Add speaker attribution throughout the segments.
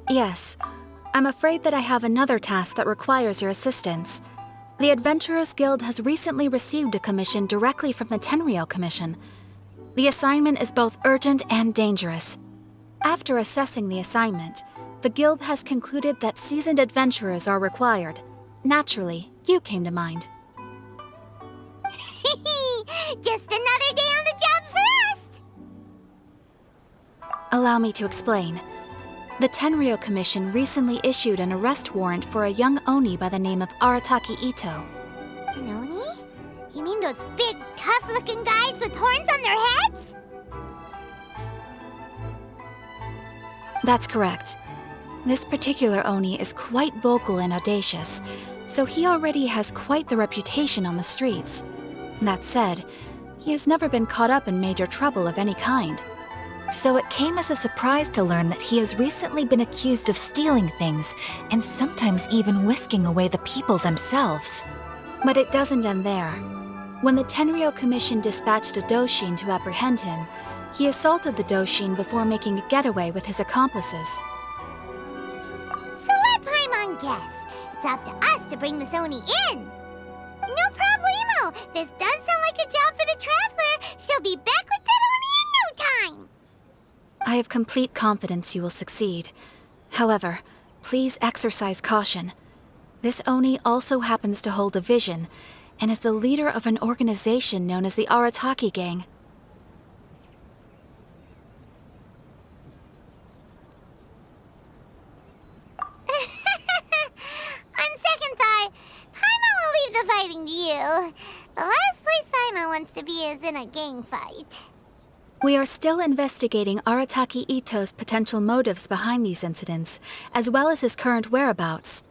Speaker 1: Yes. I'm afraid that I have another task that requires your assistance. The Adventurers Guild has recently received a commission directly from the Tenryou Commission. The assignment is both urgent and dangerous. After assessing the assignment, the Guild has concluded that seasoned adventurers are required. Naturally, you came to mind.
Speaker 2: Just another day on the job for us!
Speaker 1: Allow me to explain. The Tenryou Commission recently issued an arrest warrant for a young Oni by the name of Arataki Itto.
Speaker 2: An Oni? You mean those big, tough-looking guys with horns on their heads?
Speaker 1: That's correct. This particular Oni is quite vocal and audacious, so he already has quite the reputation on the streets. That said, he has never been caught up in major trouble of any kind. So it came as a surprise to learn that he has recently been accused of stealing things, and sometimes even whisking away the people themselves. But it doesn't end there. When the Tenryou Commission dispatched a Doshin to apprehend him, he assaulted the Doshin before making a getaway with his accomplices.
Speaker 2: So let Paimon guess. It's up to us to bring this Oni in. No problemo. This does sound like a job for the Traveler. She'll be back with that Oni in no time.
Speaker 1: I have complete confidence you will succeed. However, please exercise caution. This Oni also happens to hold a vision, and is the leader of an organization known as the Arataki Gang.
Speaker 2: On second thought, Paimon will leave the fighting to you. The last place Paimon wants to be is in a gang fight.
Speaker 1: We are still investigating Arataki Itto's potential motives behind these incidents, as well as his current whereabouts.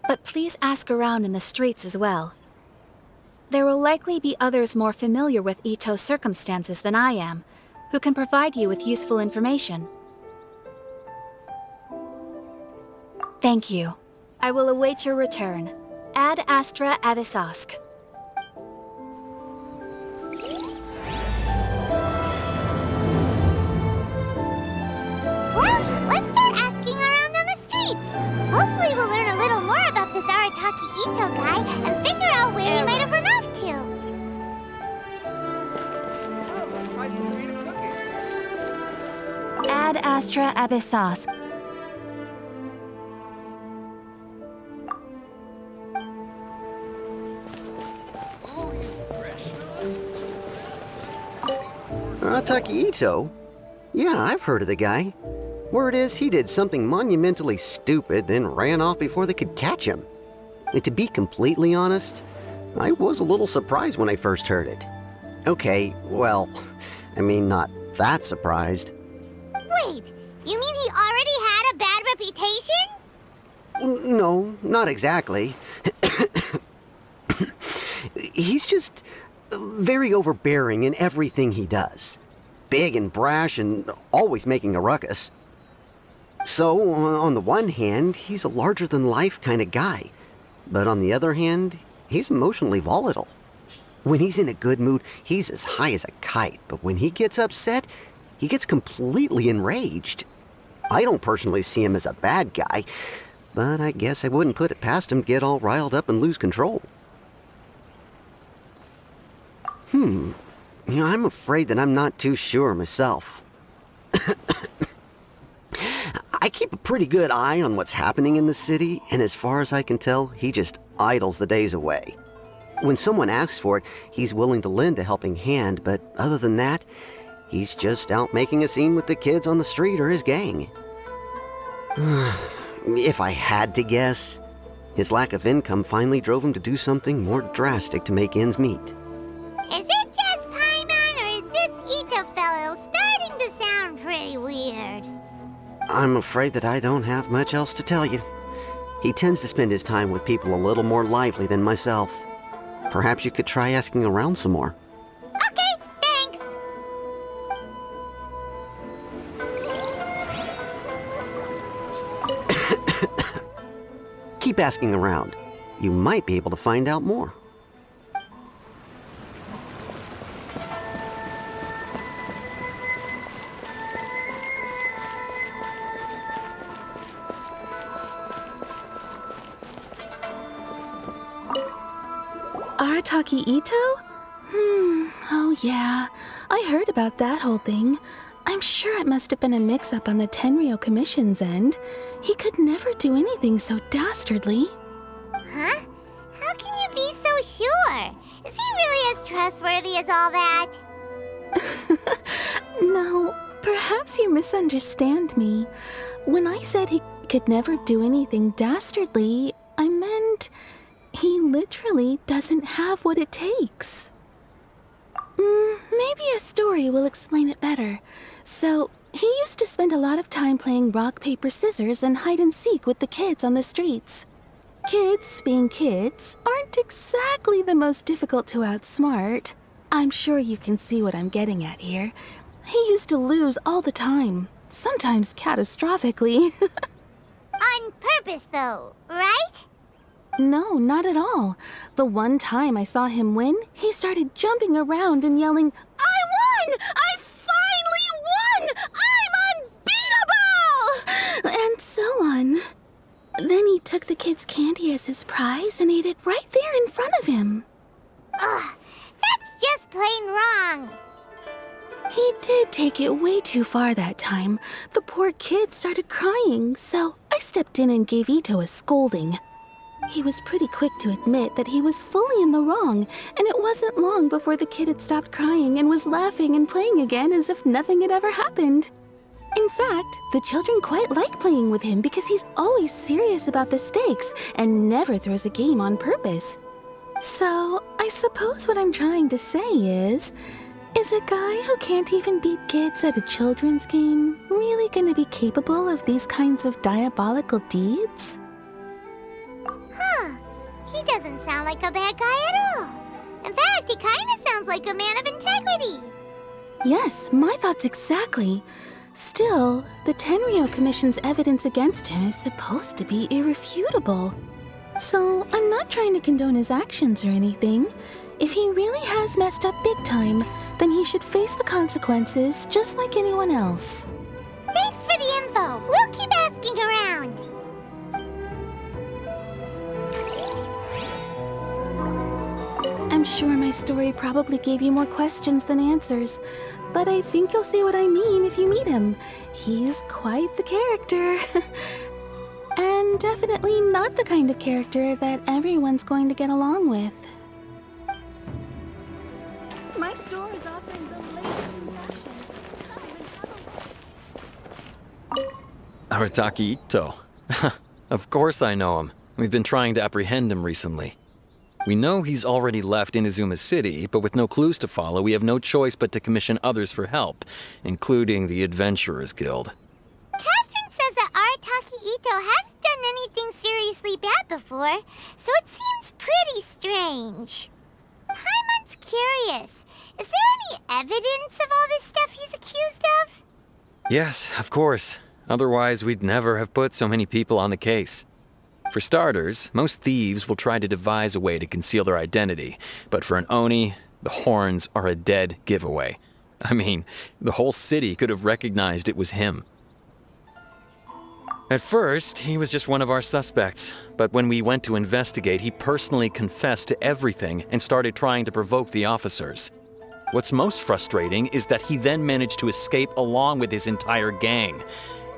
Speaker 1: But please ask around in the streets as well. There will likely be others more familiar with Itto's circumstances than I am, who can provide you with useful information. Thank you. I will await your return. Ad Astra Abyssosque.
Speaker 2: Well, let's start asking around on the streets. Hopefully we'll learn a little more about this Arataki Itto guy and figure out where he might have run off to.
Speaker 3: Try some creative cooking.
Speaker 1: Ad Astra Abyssosque.
Speaker 4: Arataki Itto? Yeah, I've heard of the guy. Word is he did something monumentally stupid, then ran off before they could catch him. And to be completely honest, I was a little surprised when I first heard it. Okay, well, I mean, not that surprised.
Speaker 2: Wait, you mean he already had a bad reputation?
Speaker 4: No, not exactly. He's just very overbearing in everything he does. Big and brash and always making a ruckus. So, on the one hand, he's a larger-than-life kind of guy. But on the other hand, he's emotionally volatile. When he's in a good mood, he's as high as a kite. But when he gets upset, he gets completely enraged. I don't personally see him as a bad guy, but I guess I wouldn't put it past him to get all riled up and lose control. I'm afraid that I'm not too sure myself. I keep a pretty good eye on what's happening in the city, and as far as I can tell, he just idles the days away. When someone asks for it, he's willing to lend a helping hand, but other than that, he's just out making a scene with the kids on the street or his gang. If I had to guess, his lack of income finally drove him to do something more drastic to make ends meet.
Speaker 2: Is it just Paimon, or is this Itto fellow starting to sound pretty weird?
Speaker 4: I'm afraid that I don't have much else to tell you. He tends to spend his time with people a little more lively than myself. Perhaps you could try asking around some more.
Speaker 2: Okay, thanks.
Speaker 4: Keep asking around. You might be able to find out more.
Speaker 1: Arataki Itto? Oh yeah. I heard about that whole thing. I'm sure it must have been a mix-up on the Tenryou Commission's end. He could never do anything so dastardly.
Speaker 2: Huh? How can you be so sure? Is he really as trustworthy as all that?
Speaker 1: No, perhaps you misunderstand me. When I said he could never do anything dastardly, I meant he literally doesn't have what it takes. Maybe a story will explain it better. So, he used to spend a lot of time playing rock, paper, scissors and hide and seek with the kids on the streets. Kids, being kids, aren't exactly the most difficult to outsmart. I'm sure you can see what I'm getting at here. He used to lose all the time, sometimes catastrophically.
Speaker 2: On purpose, though, right?
Speaker 1: No, not at all. The one time I saw him win, he started jumping around and yelling, "I won! I finally won! I'm unbeatable!" And so on. Then he took the kid's candy as his prize and ate it right there in front of him.
Speaker 2: Ugh, that's just plain wrong.
Speaker 1: He did take it way too far that time. The poor kid started crying, so I stepped in and gave Itto a scolding. He was pretty quick to admit that he was fully in the wrong, and it wasn't long before the kid had stopped crying and was laughing and playing again as if nothing had ever happened. In fact, the children quite like playing with him because he's always serious about the stakes and never throws a game on purpose. So, I suppose what I'm trying to say is a guy who can't even beat kids at a children's game really gonna be capable of these kinds of diabolical deeds?
Speaker 2: Huh. He doesn't sound like a bad guy at all. In fact, he kind of sounds like a man of integrity.
Speaker 1: Yes, my thoughts exactly. Still, the Tenryou Commission's evidence against him is supposed to be irrefutable. So, I'm not trying to condone his actions or anything. If he really has messed up big time, then he should face the consequences just like anyone else.
Speaker 2: Thanks for the info. We'll keep asking around.
Speaker 1: I'm sure my story probably gave you more questions than answers, but I think you'll see what I mean if you meet him. He's quite the character. And definitely not the kind of character that everyone's going to get along with. My store is offering the latest in fashion.
Speaker 5: Arataki Itto. Of course I know him. We've been trying to apprehend him recently. We know he's already left Inazuma City, but with no clues to follow, we have no choice but to commission others for help, including the Adventurers Guild.
Speaker 2: Catherine says that Arataki Itto hasn't done anything seriously bad before, so it seems pretty strange. Paimon's curious. Is there any evidence of all this stuff he's accused of?
Speaker 5: Yes, of course. Otherwise, we'd never have put so many people on the case. For starters, most thieves will try to devise a way to conceal their identity, but for an Oni, the horns are a dead giveaway. I mean, the whole city could have recognized it was him. At first, he was just one of our suspects, but when we went to investigate, he personally confessed to everything and started trying to provoke the officers. What's most frustrating is that he then managed to escape along with his entire gang.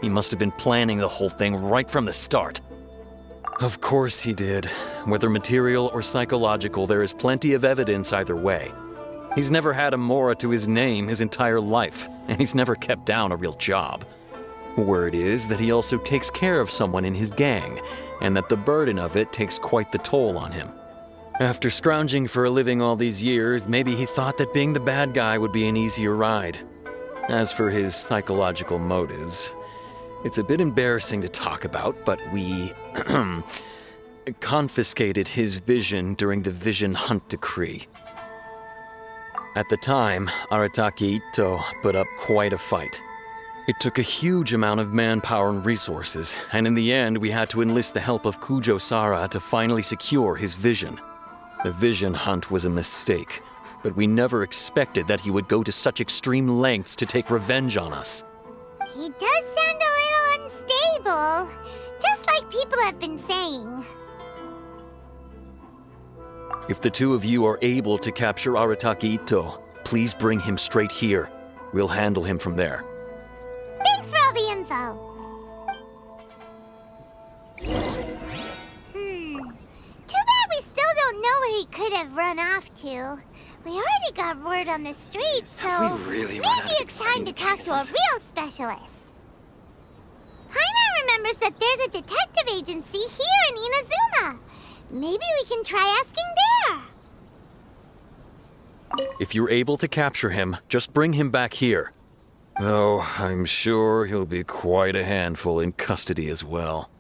Speaker 5: He must have been planning the whole thing right from the start. Of course he did. Whether material or psychological, there is plenty of evidence either way. He's never had a Mora to his name his entire life, and he's never kept down a real job. Word is that he also takes care of someone in his gang, and that the burden of it takes quite the toll on him. After scrounging for a living all these years, maybe he thought that being the bad guy would be an easier ride. As for his psychological motives, it's a bit embarrassing to talk about, but we confiscated his vision during the Vision Hunt Decree. At the time, Arataki Itto put up quite a fight. It took a huge amount of manpower and resources, and in the end we had to enlist the help of Kujo Sara to finally secure his vision. The Vision Hunt was a mistake, but we never expected that he would go to such extreme lengths to take revenge on us.
Speaker 2: He does sound a little unstable, just like people have been saying.
Speaker 5: If the two of you are able to capture Arataki Itto, please bring him straight here. We'll handle him from there.
Speaker 2: Thanks for all the info. Too bad we still don't know where he could have run off to. We already got word on the street, so
Speaker 5: Have we really run out
Speaker 2: maybe
Speaker 5: of
Speaker 2: it's time to
Speaker 5: exciting
Speaker 2: talk to a
Speaker 5: cases?
Speaker 2: real specialist. Paimon remembers that there's a detective agency here in Inazuma. Maybe we can try asking there.
Speaker 5: If you're able to capture him, just bring him back here. Though I'm sure he'll be quite a handful in custody as well.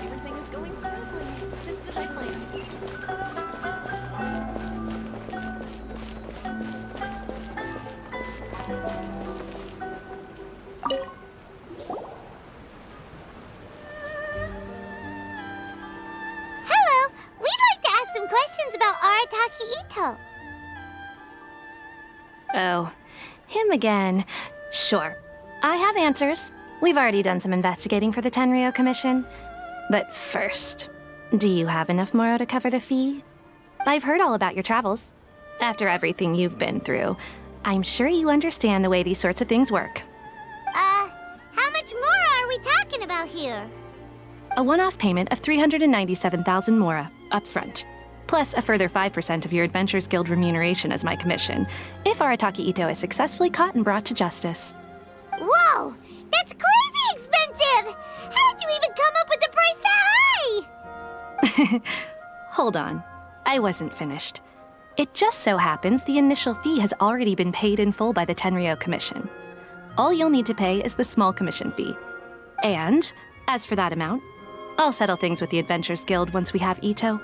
Speaker 6: Everything is going smoothly, just as I planned.
Speaker 2: Hello, we'd like to ask some questions about Arataki Itto.
Speaker 7: Oh, him again. Sure. I have answers. We've already done some investigating for the Tenryou Commission. But first, do you have enough Moro to cover the fee? I've heard all about your travels. After everything you've been through, I'm sure you understand the way these sorts of things work.
Speaker 2: How much more are we talking about here?
Speaker 7: A one-off payment of 397,000 Mora, up front. Plus a further 5% of your Adventures Guild remuneration as my commission, if Arataki Itto is successfully caught and brought to justice.
Speaker 2: Whoa! That's crazy expensive! How did you even come up with the price that high?
Speaker 7: Hold on. I wasn't finished. It just so happens the initial fee has already been paid in full by the Tenryou Commission. All you'll need to pay is the small commission fee. And, as for that amount, I'll settle things with the Adventures Guild once we have Itto.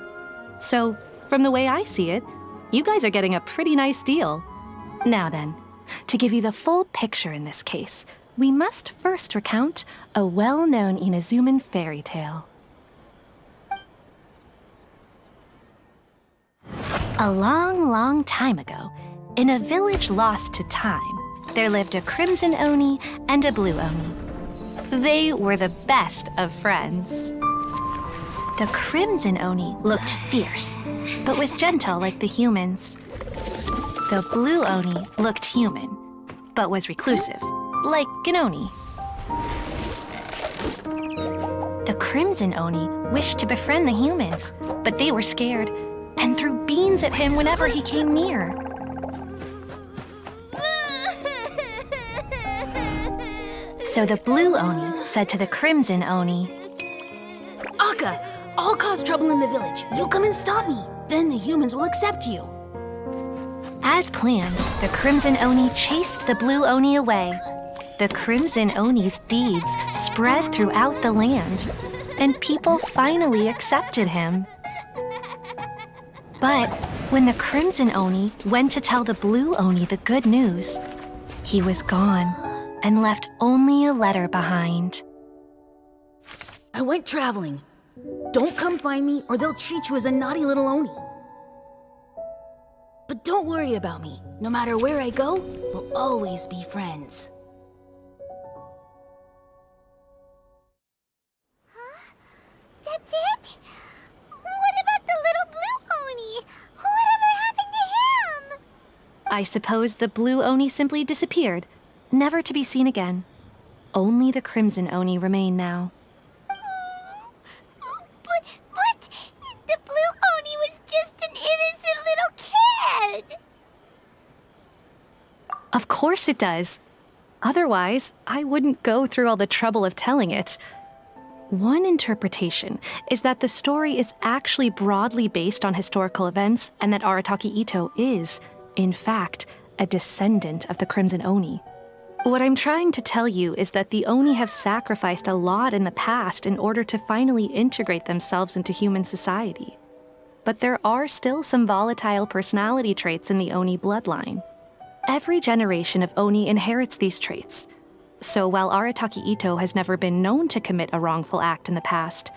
Speaker 7: So, from the way I see it, you guys are getting a pretty nice deal. Now then, to give you the full picture in this case, we must first recount a well-known Inazuman fairy tale. A long, long time ago, in a village lost to time, there lived a crimson Oni and a blue Oni. They were the best of friends. The crimson Oni looked fierce, but was gentle like the humans. The blue Oni looked human, but was reclusive, like an Oni. The crimson Oni wished to befriend the humans, but they were scared and threw beans at him whenever he came near. So the blue Oni said to the crimson Oni,
Speaker 8: Akka, I'll cause trouble in the village. You'll come and stop me. Then the humans will accept you.
Speaker 7: As planned, the Crimson Oni chased the Blue Oni away. The Crimson Oni's deeds spread throughout the land, and people finally accepted him. But when the Crimson Oni went to tell the Blue Oni the good news, he was gone and left only a letter behind.
Speaker 8: I went traveling. Don't come find me or they'll treat you as a naughty little Oni. But don't worry about me. No matter where I go, we'll always be friends.
Speaker 2: That's it? What about the little blue Oni? Whatever happened to him?
Speaker 7: I suppose the Blue Oni simply disappeared, never to be seen again. Only the Crimson Oni remain now.
Speaker 2: But the blue Oni was just an innocent little kid.
Speaker 7: Of course it does. Otherwise, I wouldn't go through all the trouble of telling it. One interpretation is that the story is actually broadly based on historical events and that Arataki Itto is, in fact, a descendant of the Crimson Oni. What I'm trying to tell you is that the Oni have sacrificed a lot in the past in order to finally integrate themselves into human society. But there are still some volatile personality traits in the Oni bloodline. Every generation of Oni inherits these traits. So while Arataki Itto has never been known to commit a wrongful act in the past,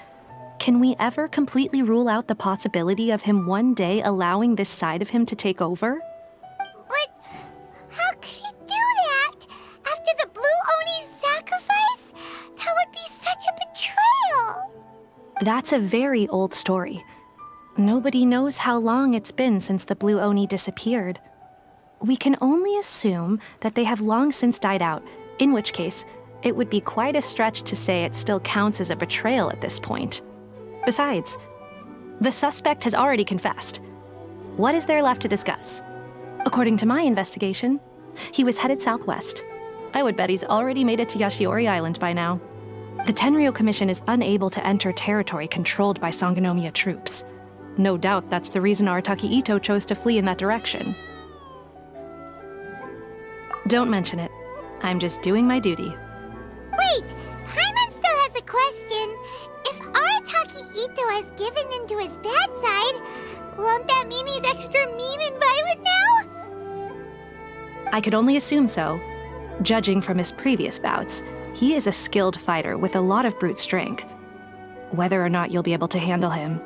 Speaker 7: can we ever completely rule out the possibility of him one day allowing this side of him to take over?
Speaker 2: But how could he do that? After the blue Oni's sacrifice? That would be such a betrayal.
Speaker 7: That's a very old story. Nobody knows how long it's been since the Blue Oni disappeared. We can only assume that they have long since died out, in which case, it would be quite a stretch to say it still counts as a betrayal at this point. Besides, the suspect has already confessed. What is there left to discuss? According to my investigation, he was headed southwest. I would bet he's already made it to Yashiori Island by now. The Tenryou Commission is unable to enter territory controlled by Sangonomiya troops. No doubt that's the reason Arataki Itto chose to flee in that direction. Don't mention it. I'm just doing my duty.
Speaker 2: Wait, Paimon still has a question. If Arataki Itto has given in to his bad side, won't that mean he's extra mean and violent now?
Speaker 7: I could only assume so. Judging from his previous bouts, he is a skilled fighter with a lot of brute strength. Whether or not you'll be able to handle him,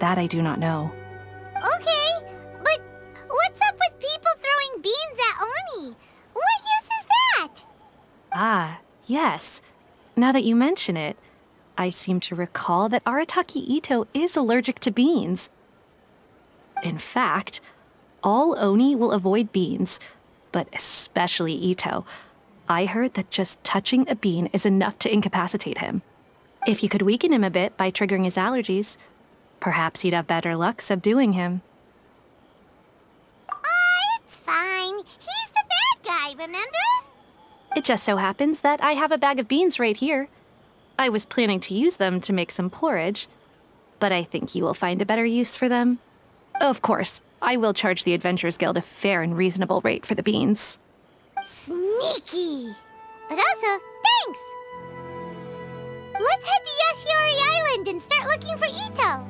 Speaker 7: that I do not know.
Speaker 2: Okay, but what's up with people throwing beans at Oni? What use is that?
Speaker 7: Ah, yes. Now that you mention it, I seem to recall that Arataki Itto is allergic to beans. In fact, all Oni will avoid beans, but especially Itto. I heard that just touching a bean is enough to incapacitate him. If you could weaken him a bit by triggering his allergies, perhaps you'd have better luck subduing him.
Speaker 2: It's fine. He's the bad guy, remember?
Speaker 7: It just so happens that I have a bag of beans right here. I was planning to use them to make some porridge, but I think you will find a better use for them. Of course, I will charge the Adventurers Guild a fair and reasonable rate for the beans.
Speaker 2: Sneaky. But also, thanks. Let's head to Yashiori Island and start looking for Itto.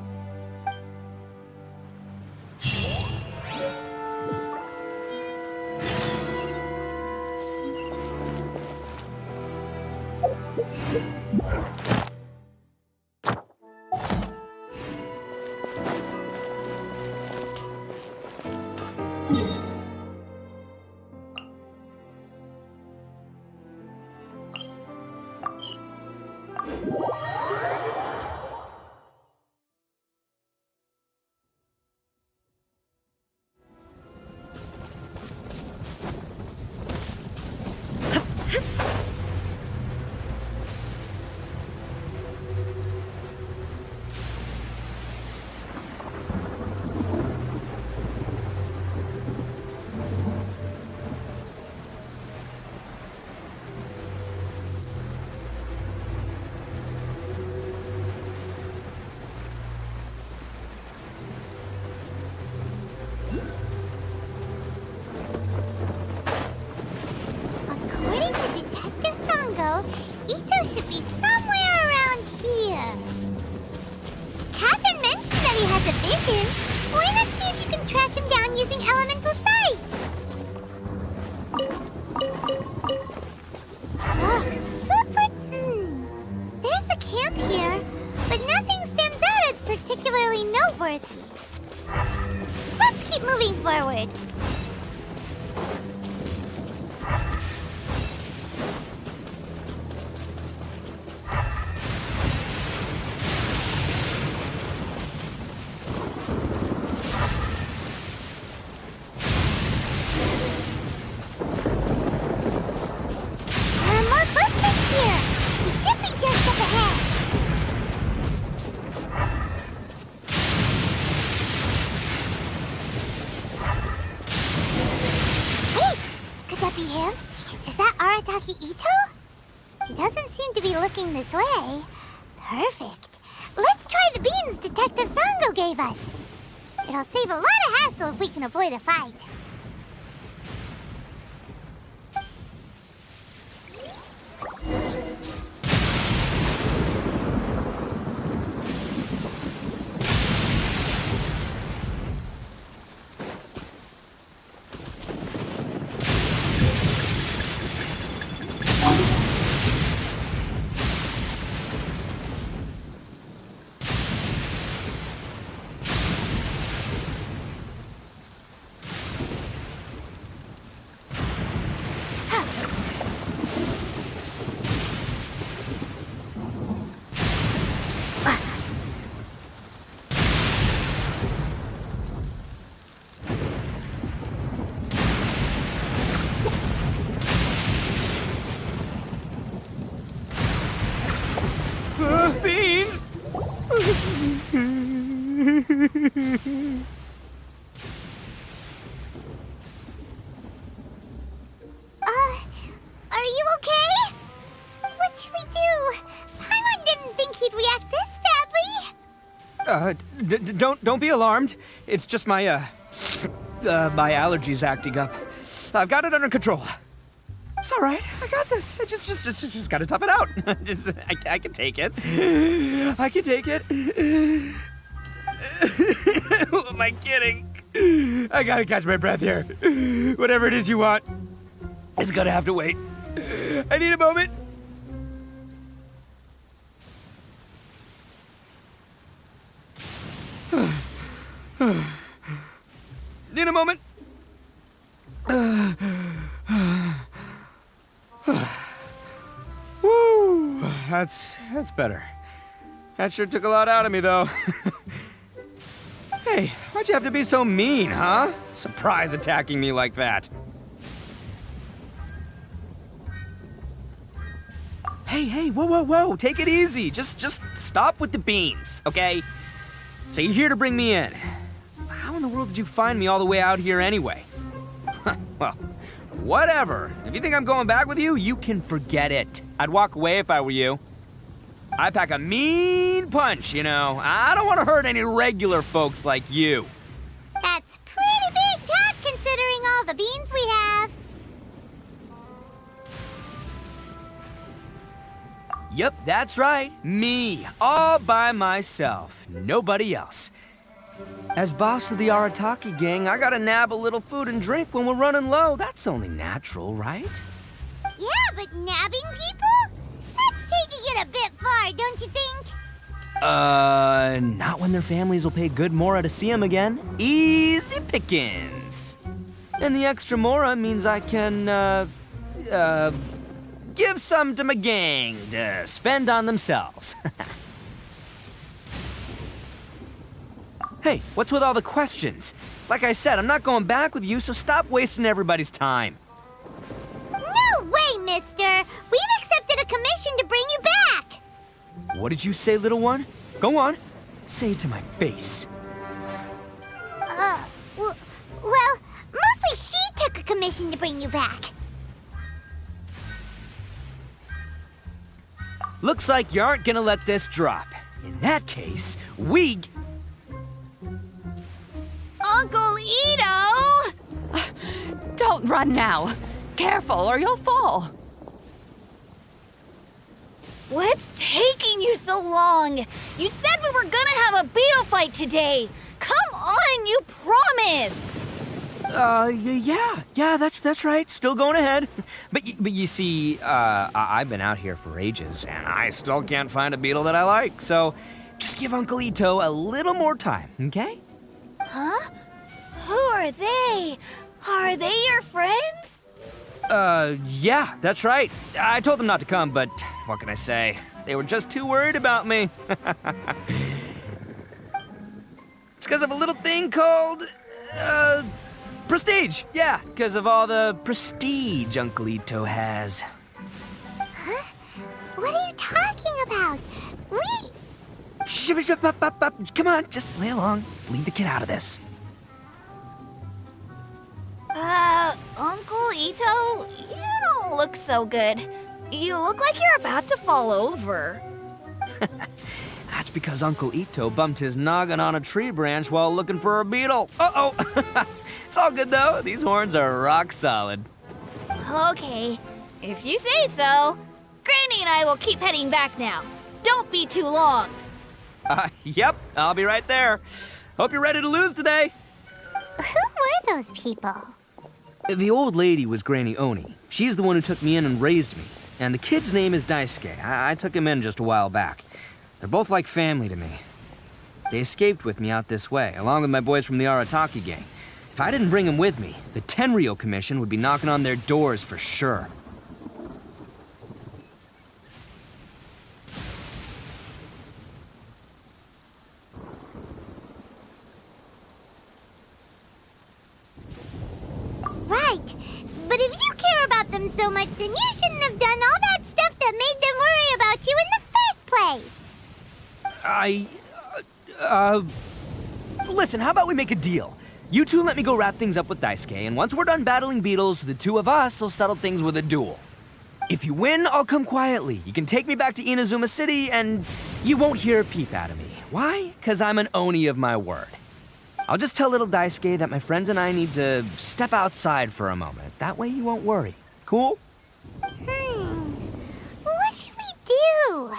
Speaker 2: noteworthy. Let's keep moving forward. More footprints here. We should be just up ahead. Wait! Could that be him? Is that Arataki Itto? He doesn't seem to be looking this way. Perfect. Let's try the beans Detective Sango gave us. It'll save a lot of hassle if we can avoid a fight.
Speaker 3: Beans!
Speaker 2: Are you okay? What should we do? Paimon didn't think he'd react this badly.
Speaker 3: Don't be alarmed. It's just my my allergies acting up. I've got it under control. It's all right. I got this. I just gotta tough it out. I can take it. I can take it. Who am I kidding? I gotta catch my breath here. Whatever it is you want, it's gonna have to wait. I need a moment. Need a moment. Woo, that's better. That sure took a lot out of me, though. Hey, why'd you have to be so mean, huh? Surprise attacking me like that. Hey, whoa, take it easy. Just stop with the beans, okay? So you're here to bring me in. How in the world did you find me all the way out here anyway? Well, whatever. If you think I'm going back with you, you can forget it. I'd walk away if I were you. I pack a mean punch, you know. I don't want to hurt any regular folks like you.
Speaker 2: That's pretty big talk considering all the beans we have.
Speaker 3: Yep, that's right. Me, all by myself. Nobody else. As boss of the Arataki gang, I gotta nab a little food and drink when we're running low. That's only natural, right?
Speaker 2: Yeah, but nabbing people? That's taking it a bit far, don't you think?
Speaker 3: Not when their families will pay good mora to see them again. Easy pickings. And the extra mora means I can, give some to my gang to spend on themselves. Hey, what's with all the questions? Like I said, I'm not going back with you, so stop wasting everybody's time.
Speaker 2: No way, mister! We've accepted a commission to bring you back!
Speaker 3: What did you say, little one? Go on. Say it to my face.
Speaker 2: Well, mostly she took a commission to bring you back.
Speaker 3: Looks like you aren't gonna let this drop. In that case,
Speaker 7: Uncle Itto!
Speaker 6: Don't run now. Careful or you'll fall.
Speaker 9: What's taking you so long? You said we were gonna have a beetle fight today. Come on, you promised.
Speaker 3: Yeah, that's right. Still going ahead. But you see, I've been out here for ages, and I still can't find a beetle that I like. So, just give Uncle Itto a little more time, okay?
Speaker 9: Huh? Who are they? Are they your friends?
Speaker 3: Yeah, that's right. I told them not to come, but what can I say? They were just too worried about me. It's because of a little thing called, prestige. Yeah, because of all the prestige Uncle Itto has.
Speaker 2: Huh? What are you talking about?
Speaker 3: Come on, just play along. Leave the kid out of this.
Speaker 9: Uncle Itto, you don't look so good. You look like you're about to fall over.
Speaker 3: That's because Uncle Itto bumped his noggin on a tree branch while looking for a beetle. Uh-oh! It's all good, though. These horns are rock solid.
Speaker 9: Okay, if you say so. Granny and I will keep heading back now. Don't be too long.
Speaker 3: Yep, I'll be right there. Hope you're ready to lose today.
Speaker 2: Who were those people?
Speaker 3: The old lady was Granny Oni. She's the one who took me in and raised me. And the kid's name is Daisuke. I took him in just a while back. They're both like family to me. They escaped with me out this way, along with my boys from the Arataki gang. If I didn't bring them with me, the Tenryou Commission would be knocking on their doors for sure.
Speaker 2: Right. But if you care about them so much, then you shouldn't have done all that stuff that made them worry about you in the first place.
Speaker 3: Listen, how about we make a deal? You two let me go wrap things up with Daisuke, and once we're done battling beetles, the two of us will settle things with a duel. If you win, I'll come quietly. You can take me back to Inazuma City, and you won't hear a peep out of me. Why? 'Cause I'm an Oni of my word. I'll just tell little Daisuke that my friends and I need to step outside for a moment. That way you won't worry. Cool?
Speaker 2: What should we do?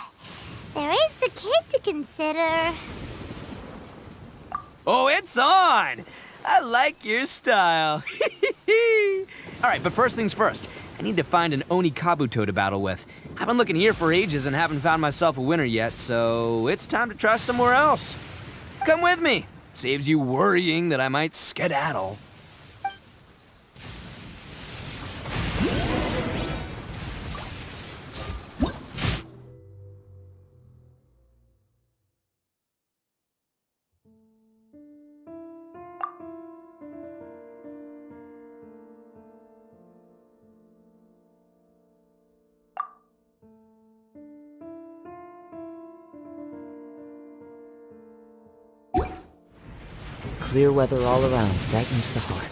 Speaker 2: There is the kid to consider.
Speaker 3: Oh, it's on! I like your style. All right, but first things first. I need to find an Oni Kabuto to battle with. I've been looking here for ages and haven't found myself a winner yet, so it's time to try somewhere else. Come with me. Saves you worrying that I might skedaddle.
Speaker 10: Clear weather all around brightens the heart.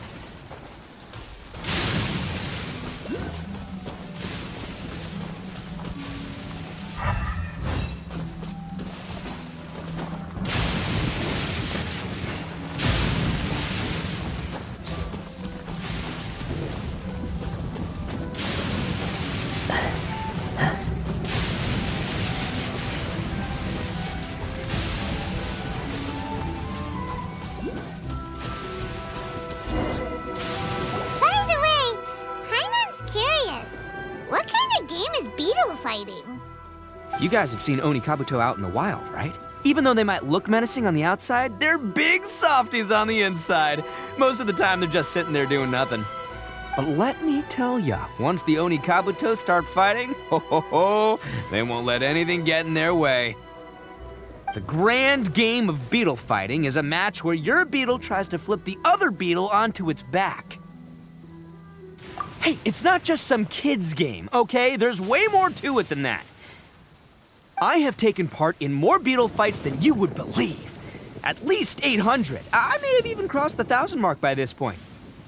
Speaker 3: You guys have seen Oni Kabuto out in the wild, right? Even though they might look menacing on the outside, they're big softies on the inside. Most of the time, they're just sitting there doing nothing. But let me tell ya, once the Oni Kabuto start fighting, they won't let anything get in their way. The grand game of beetle fighting is a match where your beetle tries to flip the other beetle onto its back. Hey, it's not just some kid's game, okay? There's way more to it than that. I have taken part in more beetle fights than you would believe. At least 800. I may have even crossed the 1,000 mark by this point.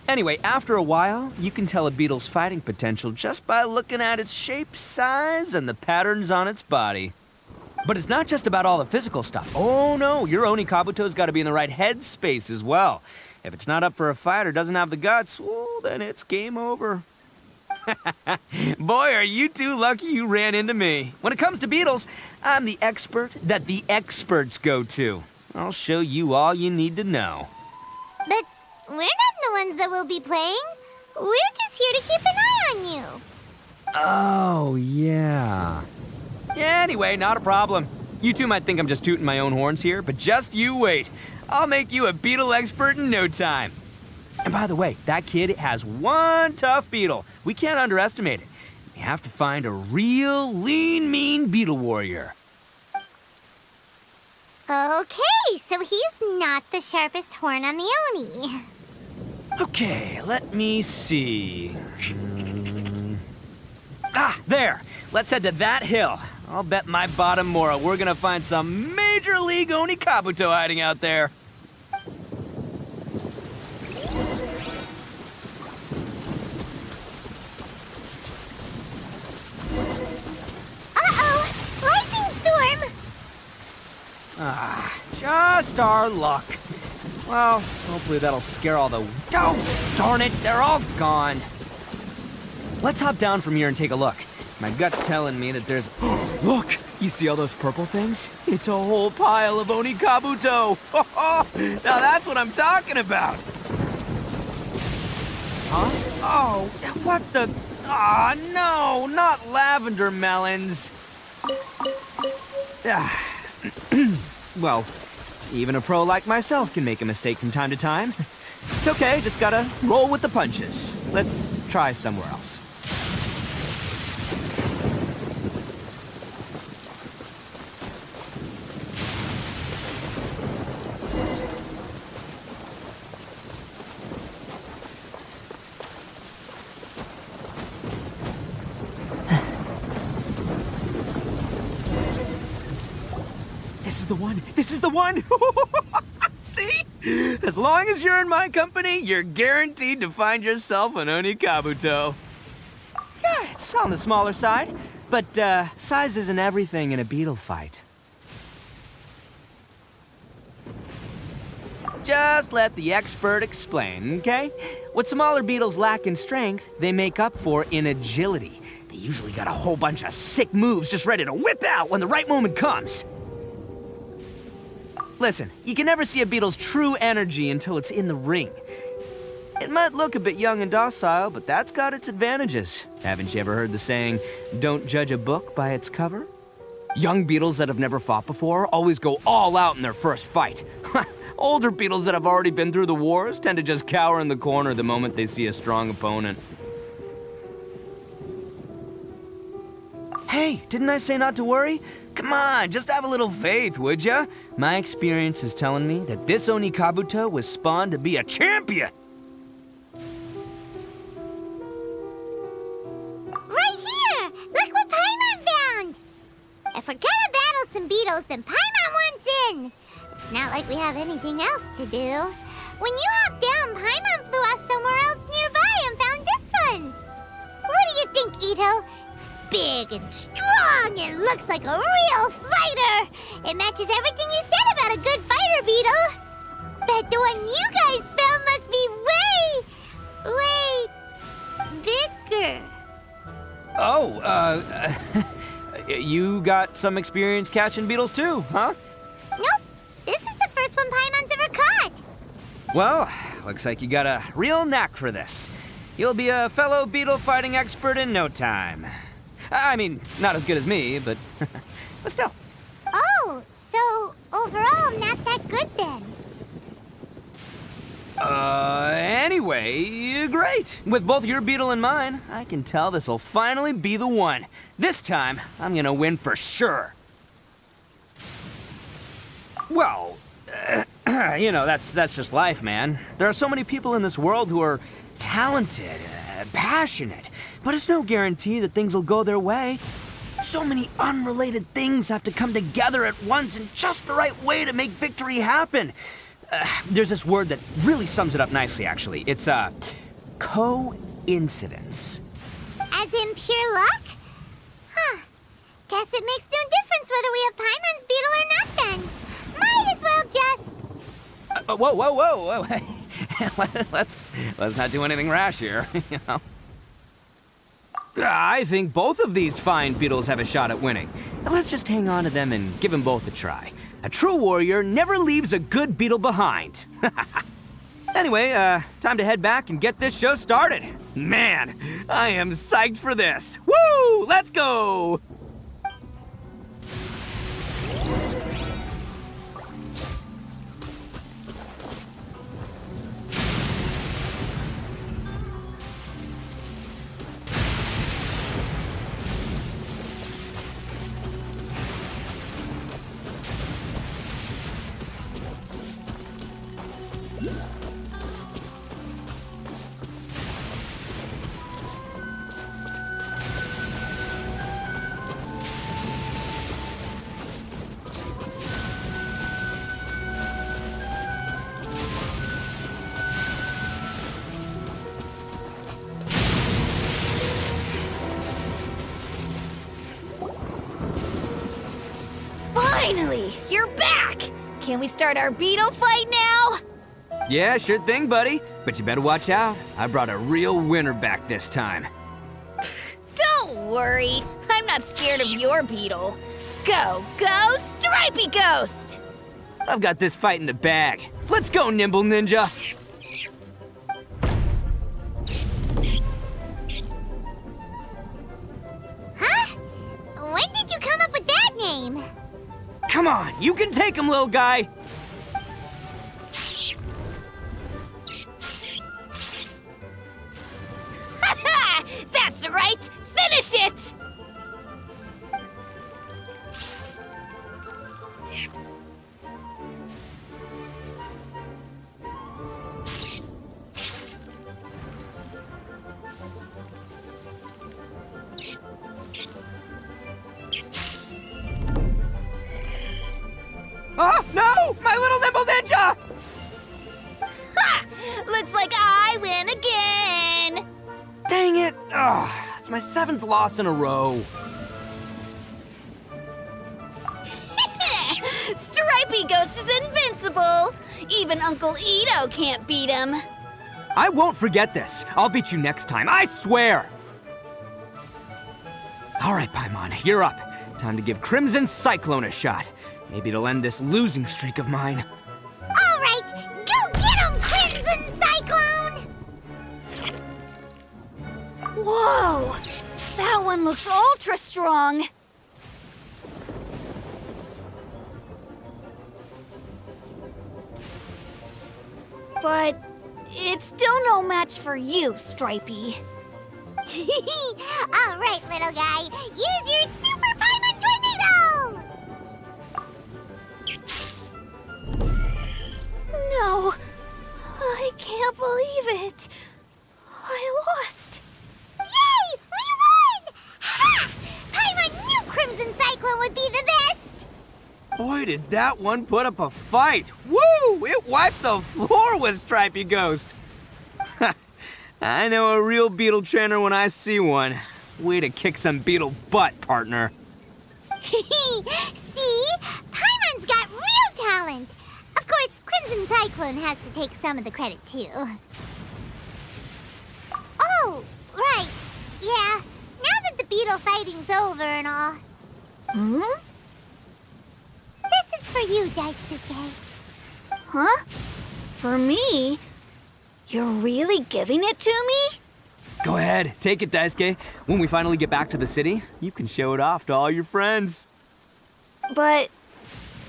Speaker 3: Anyway, after a while, you can tell a beetle's fighting potential just by looking at its shape, size, and the patterns on its body. But it's not just about all the physical stuff. Oh no, your Oni Kabuto's gotta be in the right headspace as well. If it's not up for a fight or doesn't have the guts, well, then it's game over. Boy, are you two lucky you ran into me. When it comes to beetles, I'm the expert that the experts go to. I'll show you all you need to know.
Speaker 2: But we're not the ones that will be playing. We're just here to keep an eye on you.
Speaker 3: Oh, yeah. Yeah, anyway, not a problem. You two might think I'm just tooting my own horns here, but just you wait. I'll make you a beetle expert in no time. And by the way, that kid has one tough beetle. We can't underestimate it. We have to find a real lean, mean beetle warrior.
Speaker 2: Okay, so he's not the sharpest horn on the Oni.
Speaker 3: Okay, let me see. There! Let's head to that hill. I'll bet my bottom moral we're gonna find some major league Oni Kabuto hiding out there.
Speaker 2: Uh-oh! Lightning storm!
Speaker 3: Just our luck. Well, hopefully that'll scare all the... Oh, darn it, they're all gone. Let's hop down from here and take a look. My gut's telling me that there's... Look! You see all those purple things? It's a whole pile of Oni Kabuto! Now that's what I'm talking about! Huh? Oh, what the... Ah, no! Not lavender melons! Well, even a pro like myself can make a mistake from time to time. It's okay, just gotta roll with the punches. Let's try somewhere else. This is the one! See? As long as you're in my company, you're guaranteed to find yourself an Oni Kabuto. Yeah, it's on the smaller side, but size isn't everything in a beetle fight. Just let the expert explain, okay? What smaller beetles lack in strength, they make up for in agility. They usually got a whole bunch of sick moves just ready to whip out when the right moment comes. Listen, you can never see a beetle's true energy until it's in the ring. It might look a bit young and docile, but that's got its advantages. Haven't you ever heard the saying, don't judge a book by its cover? Young beetles that have never fought before always go all out in their first fight. Older beetles that have already been through the wars tend to just cower in the corner the moment they see a strong opponent. Hey, didn't I say not to worry? Come on, just have a little faith, would ya? My experience is telling me that this Oni Kabuto was spawned to be a champion!
Speaker 2: Right here! Look what Paimon found! If we're gonna battle some beetles, then Paimon wants in! It's not like we have anything else to do. When you hopped down, Paimon flew off somewhere else nearby and found this one! What do you think, Itto? Big and strong and looks like a real fighter. It matches everything you said about a good fighter beetle. Bet the one you guys found must be way bigger.
Speaker 3: Oh, you got some experience catching beetles too, huh?
Speaker 2: Nope. This is the first one Paimon's ever caught.
Speaker 3: Well, looks like you got a real knack for this. You'll be a fellow beetle fighting expert in no time. I mean, not as good as me, but still.
Speaker 2: Oh, so overall I'm not that good then.
Speaker 3: Anyway, great. With both your beetle and mine, I can tell this'll finally be the one. This time, I'm gonna win for sure. Well, you know, that's just life, man. There are so many people in this world who are talented, passionate, but it's no guarantee that things will go their way. So many unrelated things have to come together at once in just the right way to make victory happen. There's this word that really sums it up nicely, actually. It's, coincidence.
Speaker 2: As in pure luck? Huh. Guess it makes no difference whether we have Paimon's beetle or not then. Might as well just...
Speaker 3: Whoa. let's not do anything rash here, you know. I think both of these fine beetles have a shot at winning. Let's just hang on to them and give them both a try. A true warrior never leaves a good beetle behind. Anyway, time to head back and get this show started. Man, I am psyched for this. Woo! Let's go!
Speaker 9: Finally, you're back! Can we start our beetle fight now?
Speaker 3: Yeah, sure thing, buddy. But you better watch out. I brought a real winner back this time.
Speaker 9: Don't worry, I'm not scared of your beetle. Go, go, Stripey Ghost!
Speaker 3: I've got this fight in the bag. Let's go, Nimble Ninja!
Speaker 2: Huh? When did you come up with that name?
Speaker 3: Come on, you can take him, little guy!
Speaker 9: Ha! That's right! Finish it!
Speaker 3: Oh, no! My little Nimble Ninja!
Speaker 9: Ha! Looks like I win again!
Speaker 3: Dang it! Oh, it's my 7th loss in a row.
Speaker 9: Stripey Ghost is invincible! Even Uncle Itto can't beat him.
Speaker 3: I won't forget this. I'll beat you next time, I swear! All right, Paimon, you're up. Time to give Crimson Cyclone a shot. Maybe it'll end this losing streak of mine.
Speaker 2: All right, go get him, Crimson Cyclone!
Speaker 9: Whoa! That one looks ultra strong! But it's still no match for you, Stripey.
Speaker 2: All right, little guy, use your Super Paimon Tornado!
Speaker 9: No, I can't believe it. I lost.
Speaker 2: Yay! We won! Ha! Paimon knew Crimson Cyclone would be the best!
Speaker 3: Boy, did that one put up a fight. Woo! It wiped the floor with Stripey Ghost. I know a real beetle trainer when I see one. Way to kick some beetle butt, partner.
Speaker 2: See? Paimon's got real talent! Of course, Crimson Cyclone has to take some of the credit, too. Oh, right. Yeah, now that the beetle fighting's over and all.
Speaker 9: Hmm?
Speaker 2: This is for you, Daisuke.
Speaker 9: Huh? For me? You're really giving it to me?
Speaker 3: Go ahead, take it, Daisuke. When we finally get back to the city, you can show it off to all your friends.
Speaker 9: But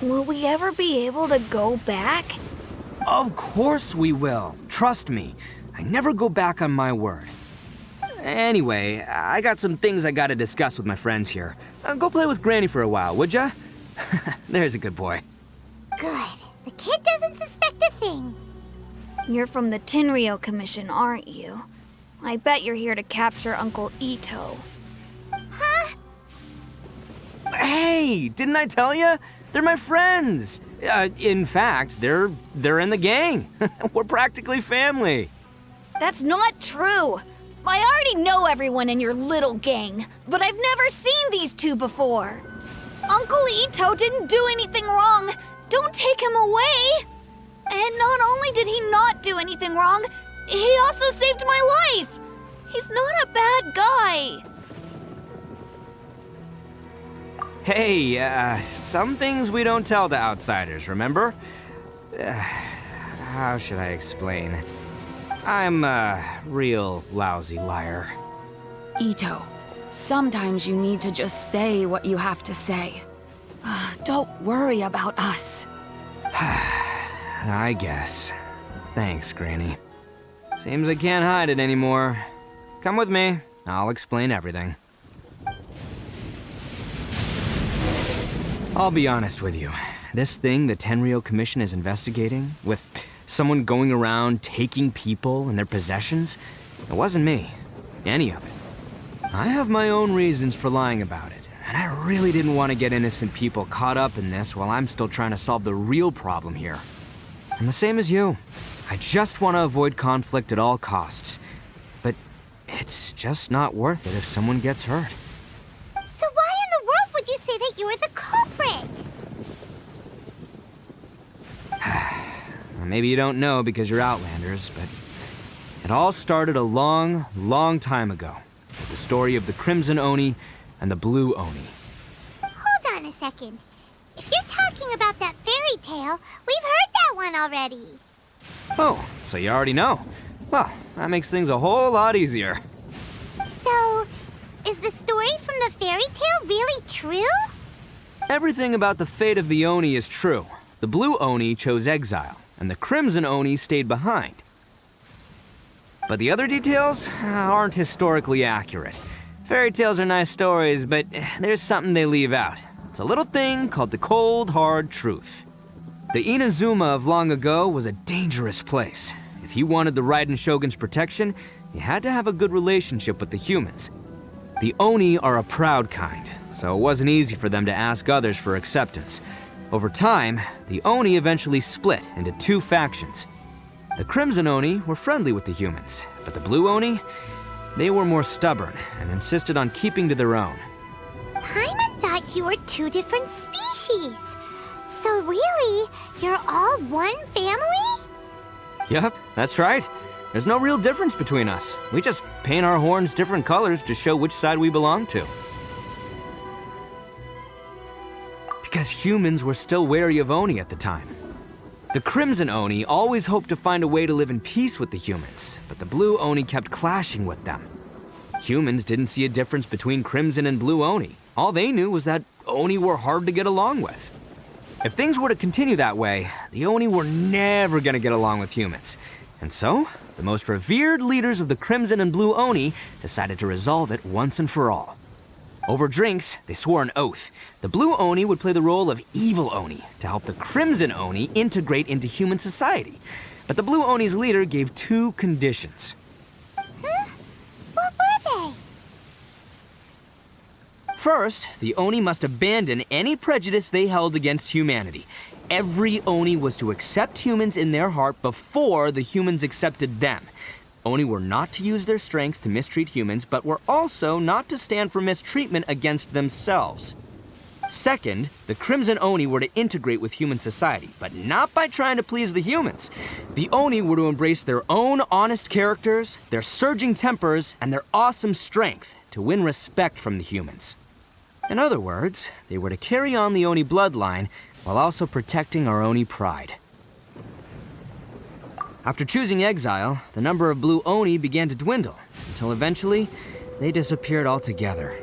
Speaker 9: will we ever be able to go back?
Speaker 3: Of course we will. Trust me. I never go back on my word. Anyway, I got some things I gotta discuss with my friends here. Go play with Granny for a while, would ya? There's a good boy.
Speaker 2: Good. The kid doesn't suspect a thing.
Speaker 9: You're from the Tenryo Commission, aren't you? I bet you're here to capture Uncle Itto.
Speaker 2: Huh?
Speaker 3: Hey, didn't I tell you? They're my friends. In fact, they're in the gang. We're practically family.
Speaker 9: That's not true. I already know everyone in your little gang, but I've never seen these two before. Uncle Itto didn't do anything wrong. Don't take him away. And not only did he not do anything wrong, he also saved my life. He's not a bad guy.
Speaker 3: Hey, some things we don't tell to outsiders, remember? How should I explain? I'm a real lousy liar.
Speaker 1: Itto, sometimes you need to just say what you have to say. Don't worry about us.
Speaker 3: I guess. Thanks, Granny. Seems I can't hide it anymore. Come with me. I'll explain everything. I'll be honest with you. This thing the Tenryo Commission is investigating, with Someone going around taking people and their possessions? It wasn't me. Any of it. I have my own reasons for lying about it, and I really didn't want to get innocent people caught up in this while I'm still trying to solve the real problem here. I'm the same as you. I just want to avoid conflict at all costs. But it's just not worth it if someone gets hurt.
Speaker 2: So why in the world would you say that you were the culprit?
Speaker 3: Maybe you don't know because you're Outlanders, but it all started a long, long time ago with the story of the Crimson Oni and the Blue Oni.
Speaker 2: Hold on a second. If you're talking about that fairy tale, we've heard that one already.
Speaker 3: Oh, so you already know. Well, that makes things a whole lot easier.
Speaker 2: So, is the story from the fairy tale really true?
Speaker 3: Everything about the fate of the Oni is true. The Blue Oni chose exile, and the Crimson Oni stayed behind. But the other details aren't historically accurate. Fairy tales are nice stories, but there's something they leave out. It's a little thing called the cold, hard truth. The Inazuma of long ago was a dangerous place. If you wanted the Raiden Shogun's protection, you had to have a good relationship with the humans. The Oni are a proud kind, so it wasn't easy for them to ask others for acceptance. Over time, the Oni eventually split into two factions. The Crimson Oni were friendly with the humans, but the Blue Oni, they were more stubborn and insisted on keeping to their own.
Speaker 2: Paimon thought you were two different species. So really, you're all one family?
Speaker 3: Yep, that's right. There's no real difference between us. We just paint our horns different colors to show which side we belong to. Because humans were still wary of Oni at the time. The Crimson Oni always hoped to find a way to live in peace with the humans, but the Blue Oni kept clashing with them. Humans didn't see a difference between Crimson and Blue Oni. All they knew was that Oni were hard to get along with. If things were to continue that way, the Oni were never gonna get along with humans. And so, the most revered leaders of the Crimson and Blue Oni decided to resolve it once and for all. Over drinks, they swore an oath. The Blue Oni would play the role of evil Oni to help the Crimson Oni integrate into human society. But the Blue Oni's leader gave two conditions.
Speaker 2: Huh? What were they?
Speaker 3: First, the Oni must abandon any prejudice they held against humanity. Every Oni was to accept humans in their heart before the humans accepted them. Oni were not to use their strength to mistreat humans, but were also not to stand for mistreatment against themselves. Second, the Crimson Oni were to integrate with human society, but not by trying to please the humans. The Oni were to embrace their own honest characters, their surging tempers, and their awesome strength to win respect from the humans. In other words, they were to carry on the Oni bloodline while also protecting our Oni pride. After choosing exile, the number of Blue Oni began to dwindle, until eventually, they disappeared altogether.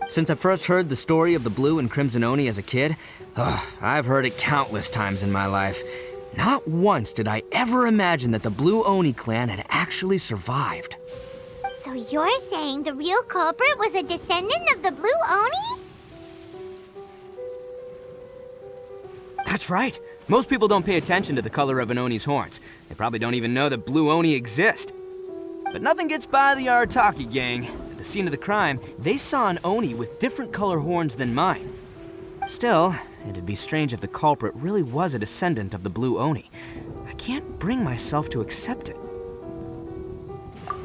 Speaker 3: Since I first heard the story of the Blue and Crimson Oni as a kid, I've heard it countless times in my life. Not once did I ever imagine that the Blue Oni clan had actually survived.
Speaker 2: So you're saying the real culprit was a descendant of the Blue Oni?
Speaker 3: That's right. Most people don't pay attention to the color of an Oni's horns. They probably don't even know that Blue Oni exist. But nothing gets by the Arataki gang. At the scene of the crime, they saw an Oni with different color horns than mine. Still, it'd be strange if the culprit really was a descendant of the Blue Oni. I can't bring myself to accept it.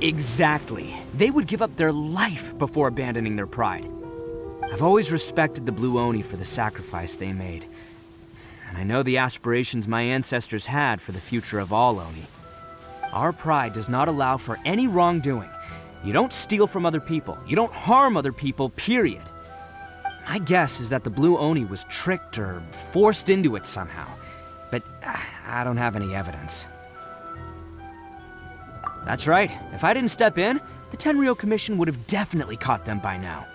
Speaker 3: Exactly. They would give up their life before abandoning their pride. I've always respected the Blue Oni for the sacrifice they made. And I know the aspirations my ancestors had for the future of all Oni. Our pride does not allow for any wrongdoing. You don't steal from other people. You don't harm other people, period. My guess is that the Blue Oni was tricked or forced into it somehow. But I don't have any evidence. That's right. If I didn't step in, the Tenryou Commission would have definitely caught them by now.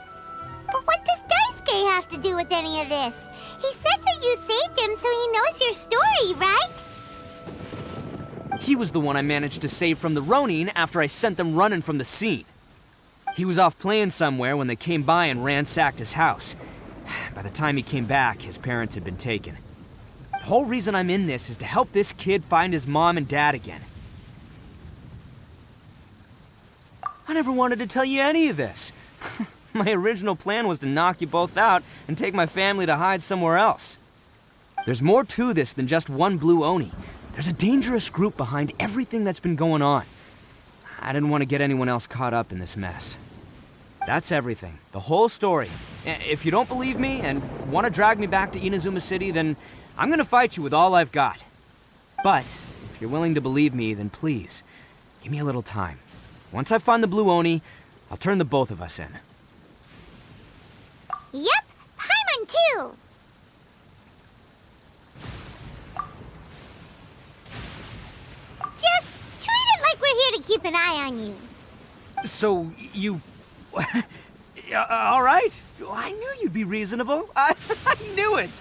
Speaker 2: But what does Daisuke have to do with any of this? He said that you saved him so he knows your story, right?
Speaker 3: He was the one I managed to save from the Ronin after I sent them running from the scene. He was off playing somewhere when they came by and ransacked his house. By the time he came back, his parents had been taken. The whole reason I'm in this is to help this kid find his mom and dad again. I never wanted to tell you any of this. My original plan was to knock you both out and take my family to hide somewhere else. There's more to this than just one blue Oni. There's a dangerous group behind everything that's been going on. I didn't want to get anyone else caught up in this mess. That's everything. The whole story. If you don't believe me and want to drag me back to Inazuma City, then I'm gonna fight you with all I've got. But if you're willing to believe me, then please, give me a little time. Once I find the blue Oni, I'll turn the both of us in.
Speaker 2: Yep, Paimon too. Just treat it like we're here to keep an eye on you.
Speaker 3: So, you... all right. I knew you'd be reasonable. I knew it.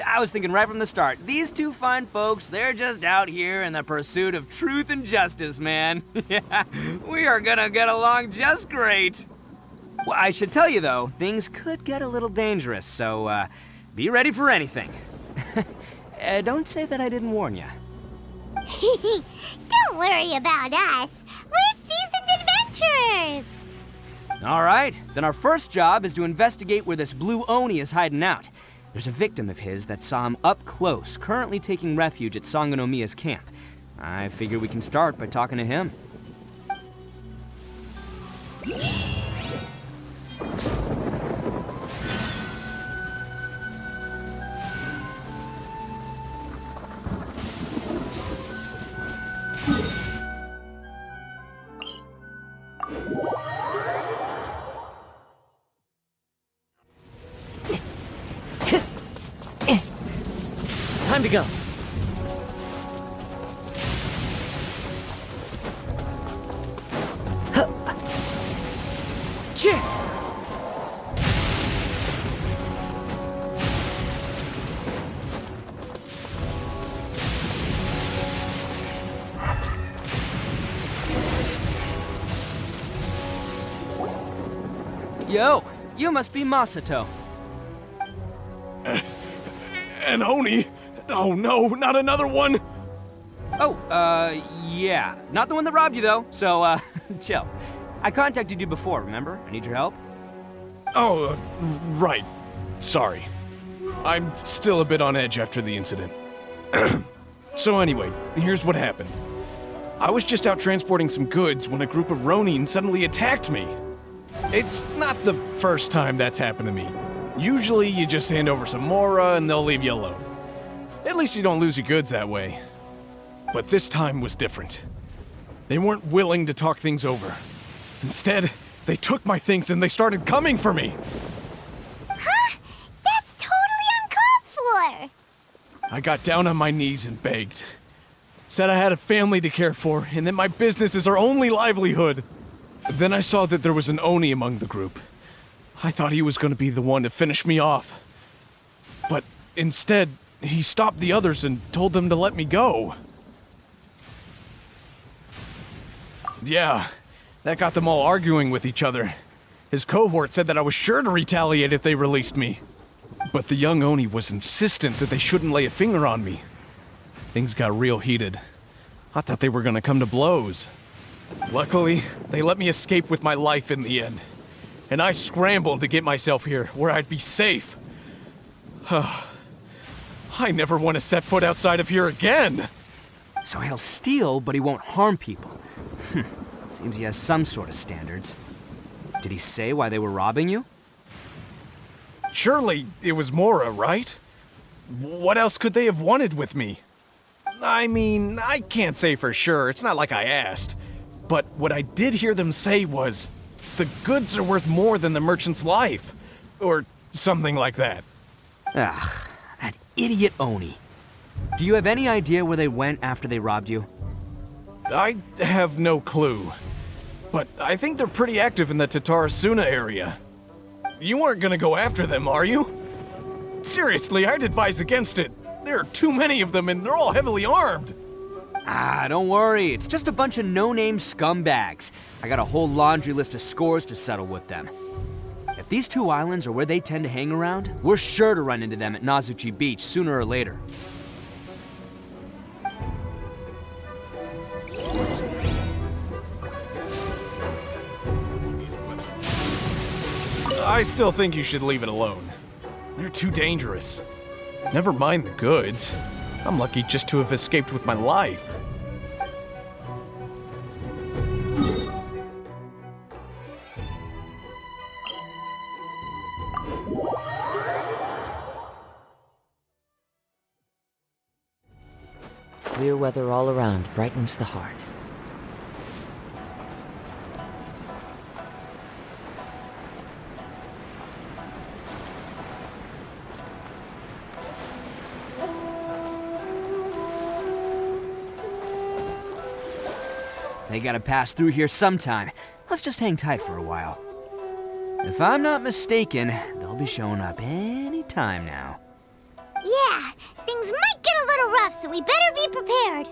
Speaker 3: I was thinking right from the start, these two fine folks, they're just out here in the pursuit of truth and justice, man. Yeah, we are gonna get along just great. Well, I should tell you, though, things could get a little dangerous, so be ready for anything. Don't say that I didn't warn you.
Speaker 2: Don't worry about us. We're seasoned adventurers.
Speaker 3: All right, then our first job is to investigate where this blue Oni is hiding out. There's a victim of his that saw him up close, currently taking refuge at Sangonomiya's camp. I figure we can start by talking to him.
Speaker 10: Time to go.
Speaker 3: Yo, you must be Masato.
Speaker 11: An Oni? Oh no, not another one!
Speaker 3: Oh, yeah. Not the one that robbed you, though, so, chill. I contacted you before, remember? I need your help.
Speaker 11: Oh, right. Sorry. I'm still a bit on edge after the incident. So anyway, here's what happened. I was just out transporting some goods when a group of Ronin suddenly attacked me. It's not the first time that's happened to me. Usually you just hand over some Mora and they'll leave you alone. At least you don't lose your goods that way. But this time was different. They weren't willing to talk things over. Instead, they took my things and they started coming for me.
Speaker 2: Huh? That's totally uncalled for.
Speaker 11: I got down on my knees and begged. Said I had a family to care for and that my business is our only livelihood. Then I saw that there was an Oni among the group. I thought he was going to be the one to finish me off. But instead, he stopped the others and told them to let me go. Yeah, that got them all arguing with each other. His cohort said that I was sure to retaliate if they released me. But the young Oni was insistent that they shouldn't lay a finger on me. Things got real heated. I thought they were going to come to blows. Luckily, they let me escape with my life in the end. And I scrambled to get myself here, where I'd be safe. I never want to set foot outside of here again!
Speaker 3: So he'll steal, but he won't harm people. Seems he has some sort of standards. Did he say why they were robbing you?
Speaker 11: Surely it was Mora, right? What else could they have wanted with me? I mean, I can't say for sure, it's not like I asked. But what I did hear them say was, the goods are worth more than the merchant's life. Or something like that.
Speaker 3: Ugh, that idiot Oni. Do you have any idea where they went after they robbed you?
Speaker 11: I have no clue. But I think they're pretty active in the Tatarasuna area. You aren't gonna go after them, are you? Seriously, I'd advise against it. There are too many of them and they're all heavily armed.
Speaker 3: Ah, don't worry. It's just a bunch of no-name scumbags. I got a whole laundry list of scores to settle with them. If these two islands are where they tend to hang around, we're sure to run into them at Nazuchi Beach sooner or later.
Speaker 11: I still think you should leave it alone. They're too dangerous. Never mind the goods. I'm lucky just to have escaped with my life.
Speaker 10: Clear weather all around brightens the heart.
Speaker 3: They gotta pass through here sometime. Let's just hang tight for a while. If I'm not mistaken, they'll be showing up any time now.
Speaker 2: Yeah, things might get a little rough, so we better be prepared.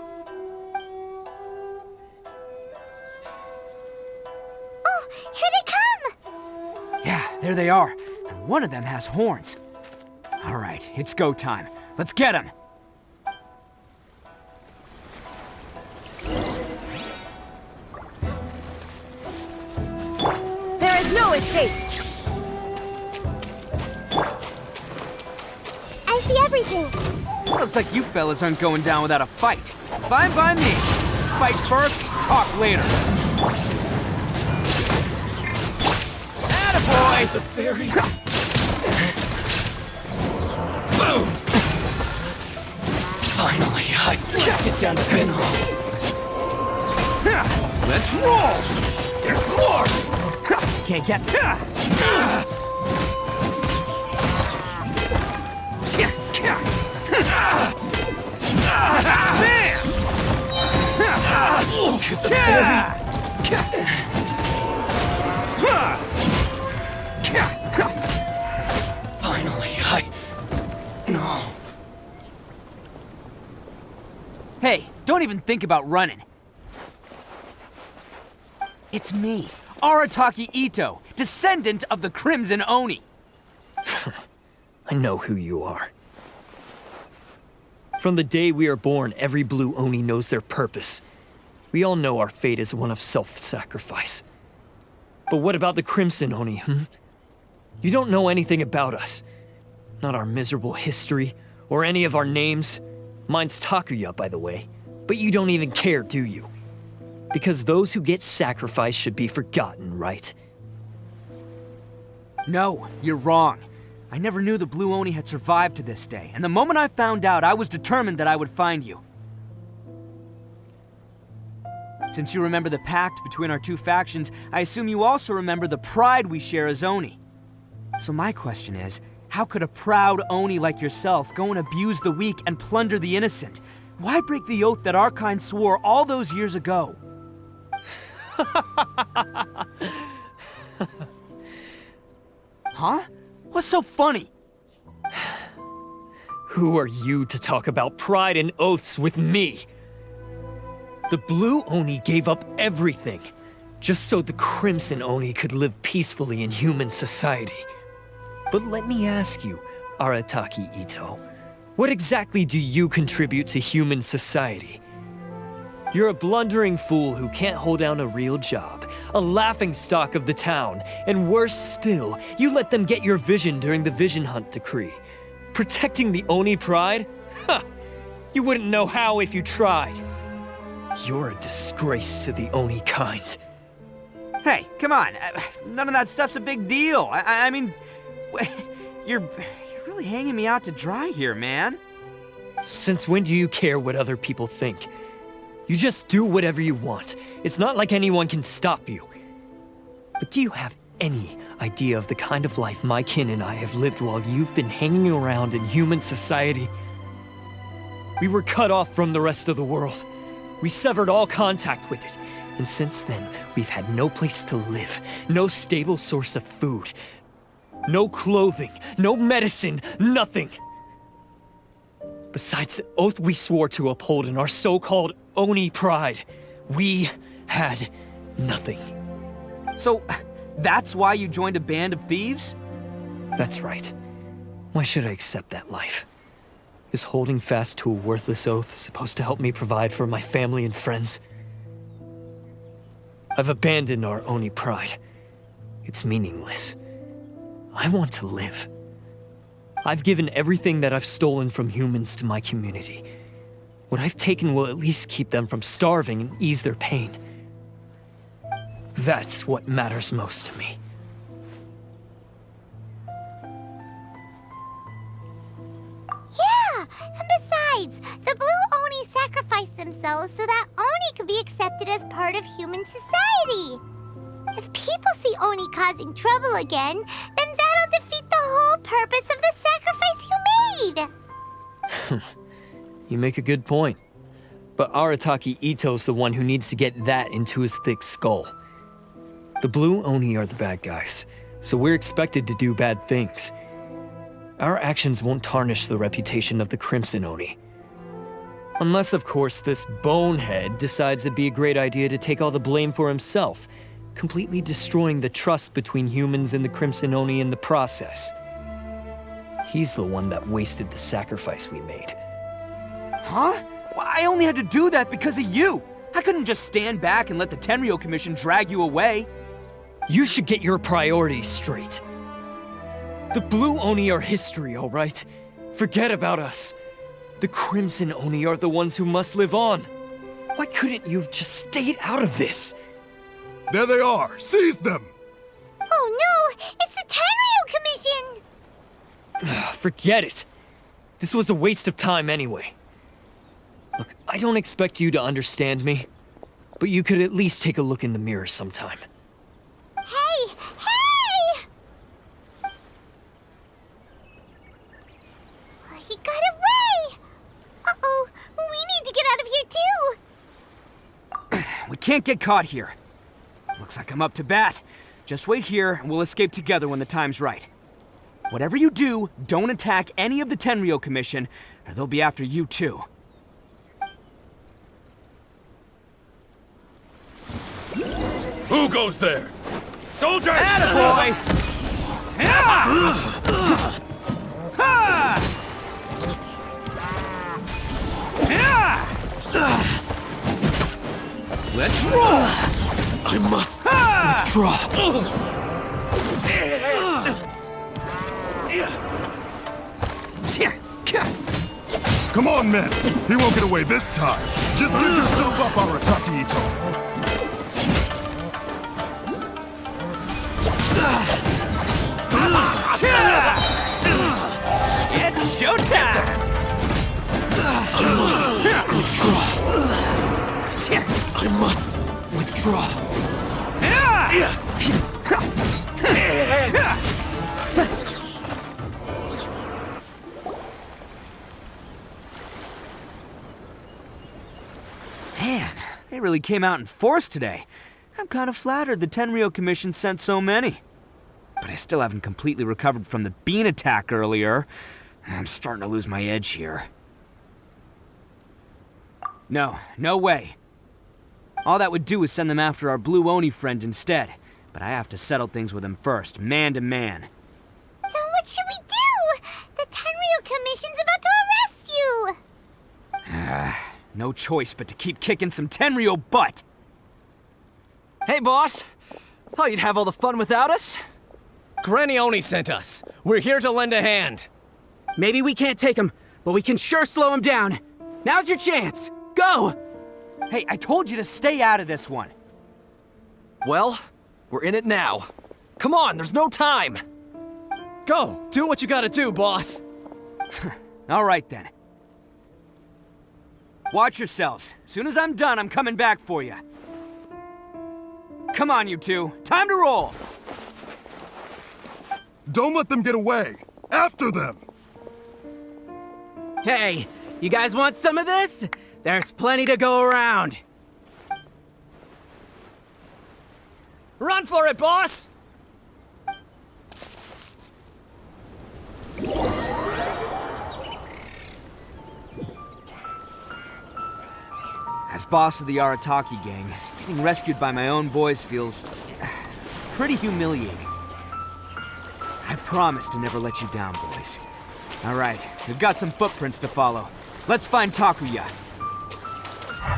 Speaker 2: Oh, here they come!
Speaker 3: Yeah, there they are. And one of them has horns. All right, it's go time. Let's get him!
Speaker 8: There is no escape!
Speaker 2: I see everything.
Speaker 3: Looks like you fellas aren't going down without a fight. Fine by me. Let's fight first, talk later. Attaboy!
Speaker 11: The fairy.
Speaker 3: Boom!
Speaker 11: Finally, let's get down to business.
Speaker 3: Let's roll! There's more! Can't get...
Speaker 11: Finally, No.
Speaker 3: Hey, don't even think about running. It's me, Arataki Itto, descendant of the Crimson Oni.
Speaker 10: I know who you are. From the day we are born, every blue Oni knows their purpose. We all know our fate is one of self-sacrifice. But what about the Crimson Oni, You don't know anything about us. Not our miserable history, or any of our names. Mine's Takuya, by the way. But you don't even care, do you? Because those who get sacrificed should be forgotten, right?
Speaker 3: No, you're wrong. I never knew the Blue Oni had survived to this day, and the moment I found out, I was determined that I would find you. Since you remember the pact between our two factions, I assume you also remember the pride we share as Oni. So my question is, how could a proud Oni like yourself go and abuse the weak and plunder the innocent? Why break the oath that our kind swore all those years ago? Huh? What's so funny?
Speaker 10: Who are you to talk about pride and oaths with me? The Blue Oni gave up everything, just so the Crimson Oni could live peacefully in human society. But let me ask you, Arataki Itto, what exactly do you contribute to human society? You're a blundering fool who can't hold down a real job, a laughingstock of the town, and worse still, you let them get your vision during the Vision Hunt decree. Protecting the Oni pride? Ha! You wouldn't know how if you tried. You're a disgrace to the Oni kind.
Speaker 3: Hey, come on. None of that stuff's a big deal. I mean, you're really hanging me out to dry here, man.
Speaker 10: Since when do you care what other people think? You just do whatever you want. It's not like anyone can stop you. But do you have any idea of the kind of life my kin and I have lived while you've been hanging around in human society? We were cut off from the rest of the world. We severed all contact with it. And since then, we've had no place to live, no stable source of food, no clothing, no medicine, nothing. Besides the oath we swore to uphold in our so-called Oni pride, we had nothing.
Speaker 3: So, that's why you joined a band of thieves?
Speaker 10: That's right. Why should I accept that life? Is holding fast to a worthless oath supposed to help me provide for my family and friends? I've abandoned our Oni pride. It's meaningless. I want to live. I've given everything that I've stolen from humans to my community. What I've taken will at least keep them from starving and ease their pain. That's what matters most to me.
Speaker 2: Yeah, and besides, the Blue Oni sacrificed themselves so that Oni could be accepted as part of human society. If people see Oni causing trouble again, then that'll defeat the whole purpose of the sacrifice you made.
Speaker 10: You make a good point. But Arataki Itto's the one who needs to get that into his thick skull. The Blue Oni are the bad guys, so we're expected to do bad things. Our actions won't tarnish the reputation of the Crimson Oni. Unless, of course, this bonehead decides it'd be a great idea to take all the blame for himself, completely destroying the trust between humans and the Crimson Oni in the process. He's the one that wasted the sacrifice we made.
Speaker 3: Huh? Well, I only had to do that because of you. I couldn't just stand back and let the Tenryo Commission drag you away.
Speaker 10: You should get your priorities straight. The Blue Oni are history, all right? Forget about us. The Crimson Oni are the ones who must live on. Why couldn't you have just stayed out of this?
Speaker 12: There they are! Seize them!
Speaker 2: Oh no! It's the Tenryo Commission!
Speaker 10: Forget it. This was a waste of time anyway. Look, I don't expect you to understand me, but you could at least take a look in the mirror sometime.
Speaker 2: Hey! Hey! He got away! Uh-oh, we need to get out of here too!
Speaker 3: We can't get caught here. Looks like I'm up to bat. Just wait here and we'll escape together when the time's right. Whatever you do, don't attack any of the Tenryo Commission, or they'll be after you too.
Speaker 12: Who goes there? Soldiers!
Speaker 3: Attaboy! Let's roll!
Speaker 12: I must withdraw. Come on, men. He won't get away this time. Just give yourself up, Arataki Itto.
Speaker 3: It's showtime!
Speaker 12: I must withdraw.
Speaker 3: Man, they really came out in force today. I'm kind of flattered the Tenryo Commission sent so many. But I still haven't completely recovered from the bean attack earlier. I'm starting to lose my edge here. No way. All that would do is send them after our Blue Oni friend instead. But I have to settle things with him first, man to man.
Speaker 2: Then what should we do? The Tenryo Commission's about to arrest you!
Speaker 3: No choice but to keep kicking some Tenryo butt!
Speaker 13: Hey, boss! Thought you'd have all the fun without us?
Speaker 14: Granny Oni sent us. We're here to lend a hand.
Speaker 13: Maybe we can't take him, but we can sure slow him down. Now's your chance. Go!
Speaker 3: Hey, I told you to stay out of this one.
Speaker 13: Well, we're in it now. Come on, there's no time.
Speaker 14: Go, do what you gotta do, boss.
Speaker 3: All right then. Watch yourselves. Soon as I'm done, I'm coming back for you. Come on, you two. Time to roll!
Speaker 12: Don't let them get away. After them.
Speaker 13: Hey, you guys want some of this? There's plenty to go around.
Speaker 14: Run for it, boss!
Speaker 3: As boss of the Arataki gang, getting rescued by my own boys feels pretty humiliating. I promise to never let you down, boys. All right, we've got some footprints to follow. Let's find Takuya.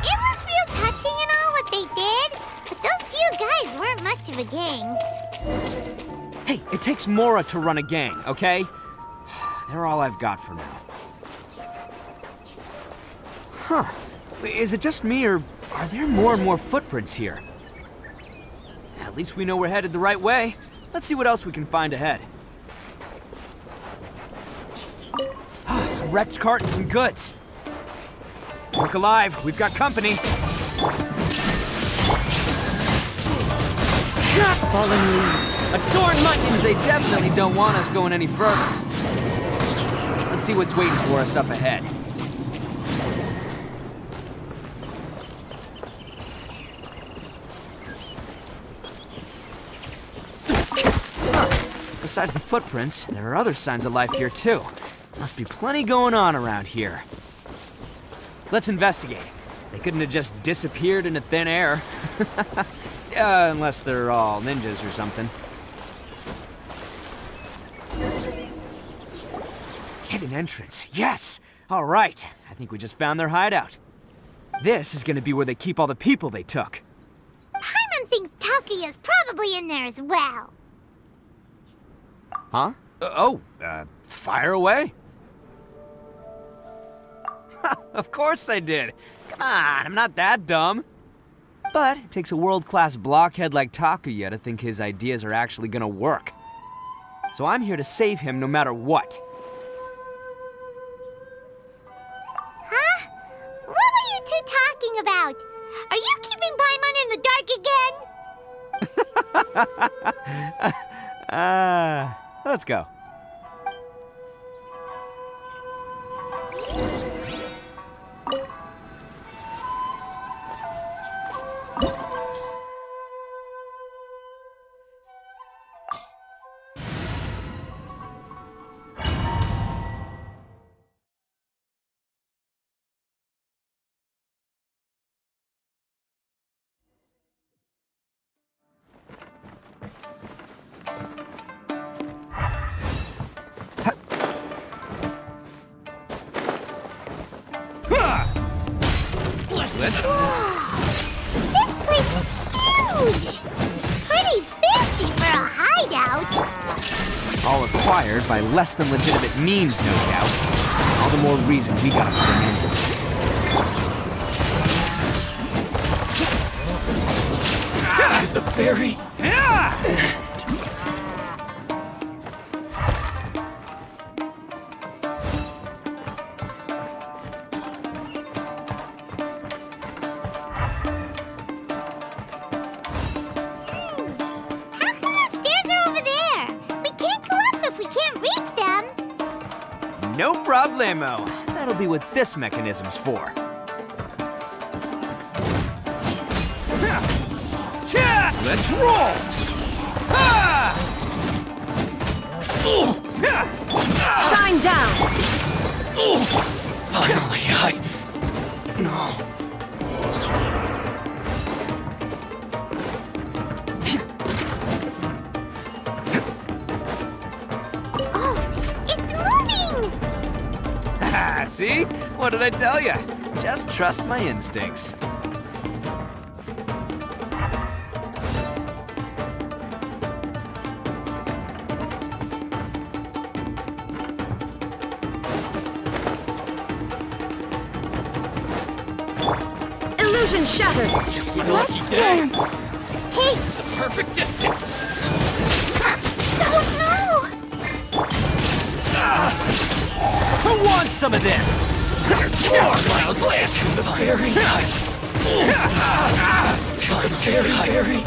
Speaker 2: It was real touching and all what they did, but those few guys weren't much of a gang.
Speaker 3: Hey, it takes Mora to run a gang, okay? They're all I've got for now. Huh. Is it just me, or are there more and more footprints here? At least we know we're headed the right way. Let's see what else we can find ahead. A wrecked cart and some goods. Look alive, we've got company. Fallen leaves. Adorned muttons, they definitely don't want us going any further. Let's see what's waiting for us up ahead. Besides the footprints, there are other signs of life here too. Must be plenty going on around here. Let's investigate. They couldn't have just disappeared into thin air. Unless they're all ninjas or something. Hidden entrance, yes! All right, I think we just found their hideout. This is gonna be where they keep all the people they took.
Speaker 2: Paimon thinks Takuya's probably in there as well.
Speaker 3: Huh? Fire away. Of course I did. Come on, I'm not that dumb. But it takes a world-class blockhead like Takuya to think his ideas are actually gonna work. So I'm here to save him no matter what.
Speaker 2: Huh? What were you two talking about? Are you keeping Paimon in the dark again?
Speaker 3: Let's go.
Speaker 2: This place is huge! Pretty fancy for a hideout!
Speaker 3: All acquired by less than legitimate means, no doubt. All the more reason we gotta put an end to this.
Speaker 10: The fairy?
Speaker 3: No problemo. That'll be what this mechanism's for. Let's roll!
Speaker 8: Shine down!
Speaker 10: Finally, No.
Speaker 3: See? What did I tell you? Just trust my instincts.
Speaker 8: Illusion shattered!
Speaker 10: It's my lucky day!
Speaker 2: Hey!
Speaker 10: The perfect distance!
Speaker 2: Oh no!
Speaker 3: Who wants some of this?
Speaker 10: There's 4 miles left! The fairy! Fairy!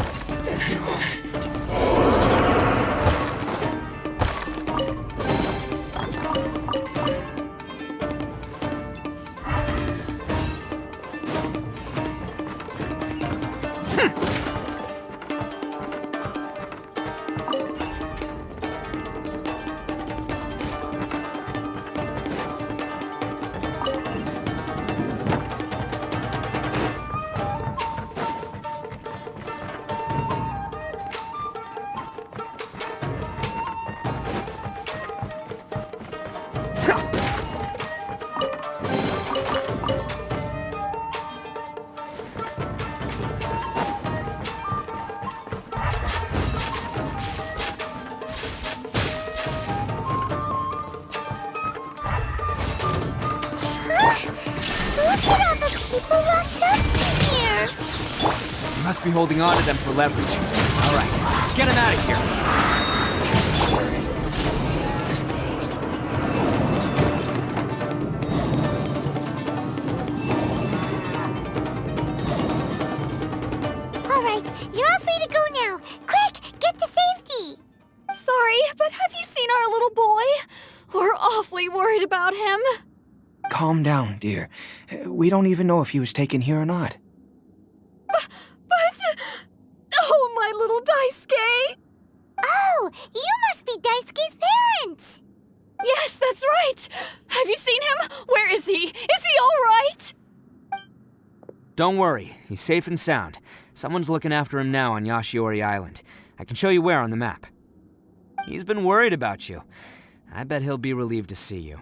Speaker 2: people locked up in here.
Speaker 3: You must be holding on to them for leverage. All right, let's get him out of here.
Speaker 2: All right, you're all free to go now. Quick, get to safety.
Speaker 9: Sorry, but have you seen our little boy? We're awfully worried about him.
Speaker 15: Calm down, dear. We don't even know if he was taken here or not.
Speaker 9: But... Oh, my little Daisuke!
Speaker 2: Oh, you must be Daisuke's parents.
Speaker 9: Yes, that's right. Have you seen him? Where is he? Is he all right?
Speaker 3: Don't worry, he's safe and sound. Someone's looking after him now on Yashiori Island. I can show you where on the map. He's been worried about you. I bet he'll be relieved to see you.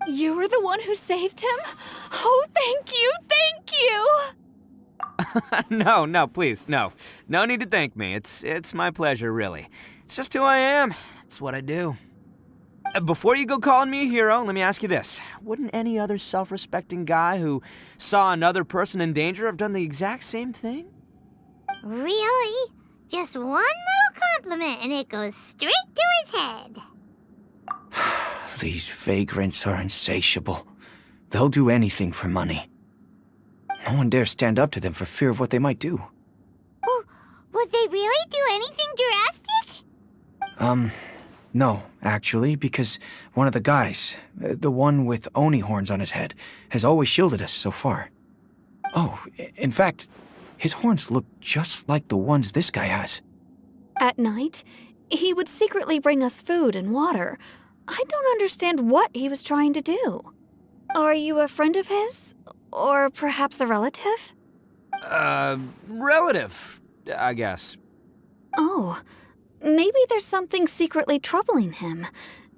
Speaker 9: You were the one who saved him? Oh, thank you, thank you!
Speaker 3: No, please, no. No need to thank me. It's my pleasure, really. It's just who I am. It's what I do. Before you go calling me a hero, let me ask you this. Wouldn't any other self-respecting guy who saw another person in danger have done the exact same thing?
Speaker 2: Really? Just one little compliment and it goes straight to his head.
Speaker 15: These vagrants are insatiable. They'll do anything for money. No one dares stand up to them for fear of what they might do.
Speaker 2: Well, would they really do anything drastic?
Speaker 15: No, actually, because one of the guys, the one with Oni horns on his head, has always shielded us so far. Oh, in fact, his horns look just like the ones this guy has.
Speaker 9: At night, he would secretly bring us food and water. I don't understand what he was trying to do. Are you a friend of his? Or perhaps a relative?
Speaker 3: Relative, I guess.
Speaker 9: Oh, maybe there's something secretly troubling him.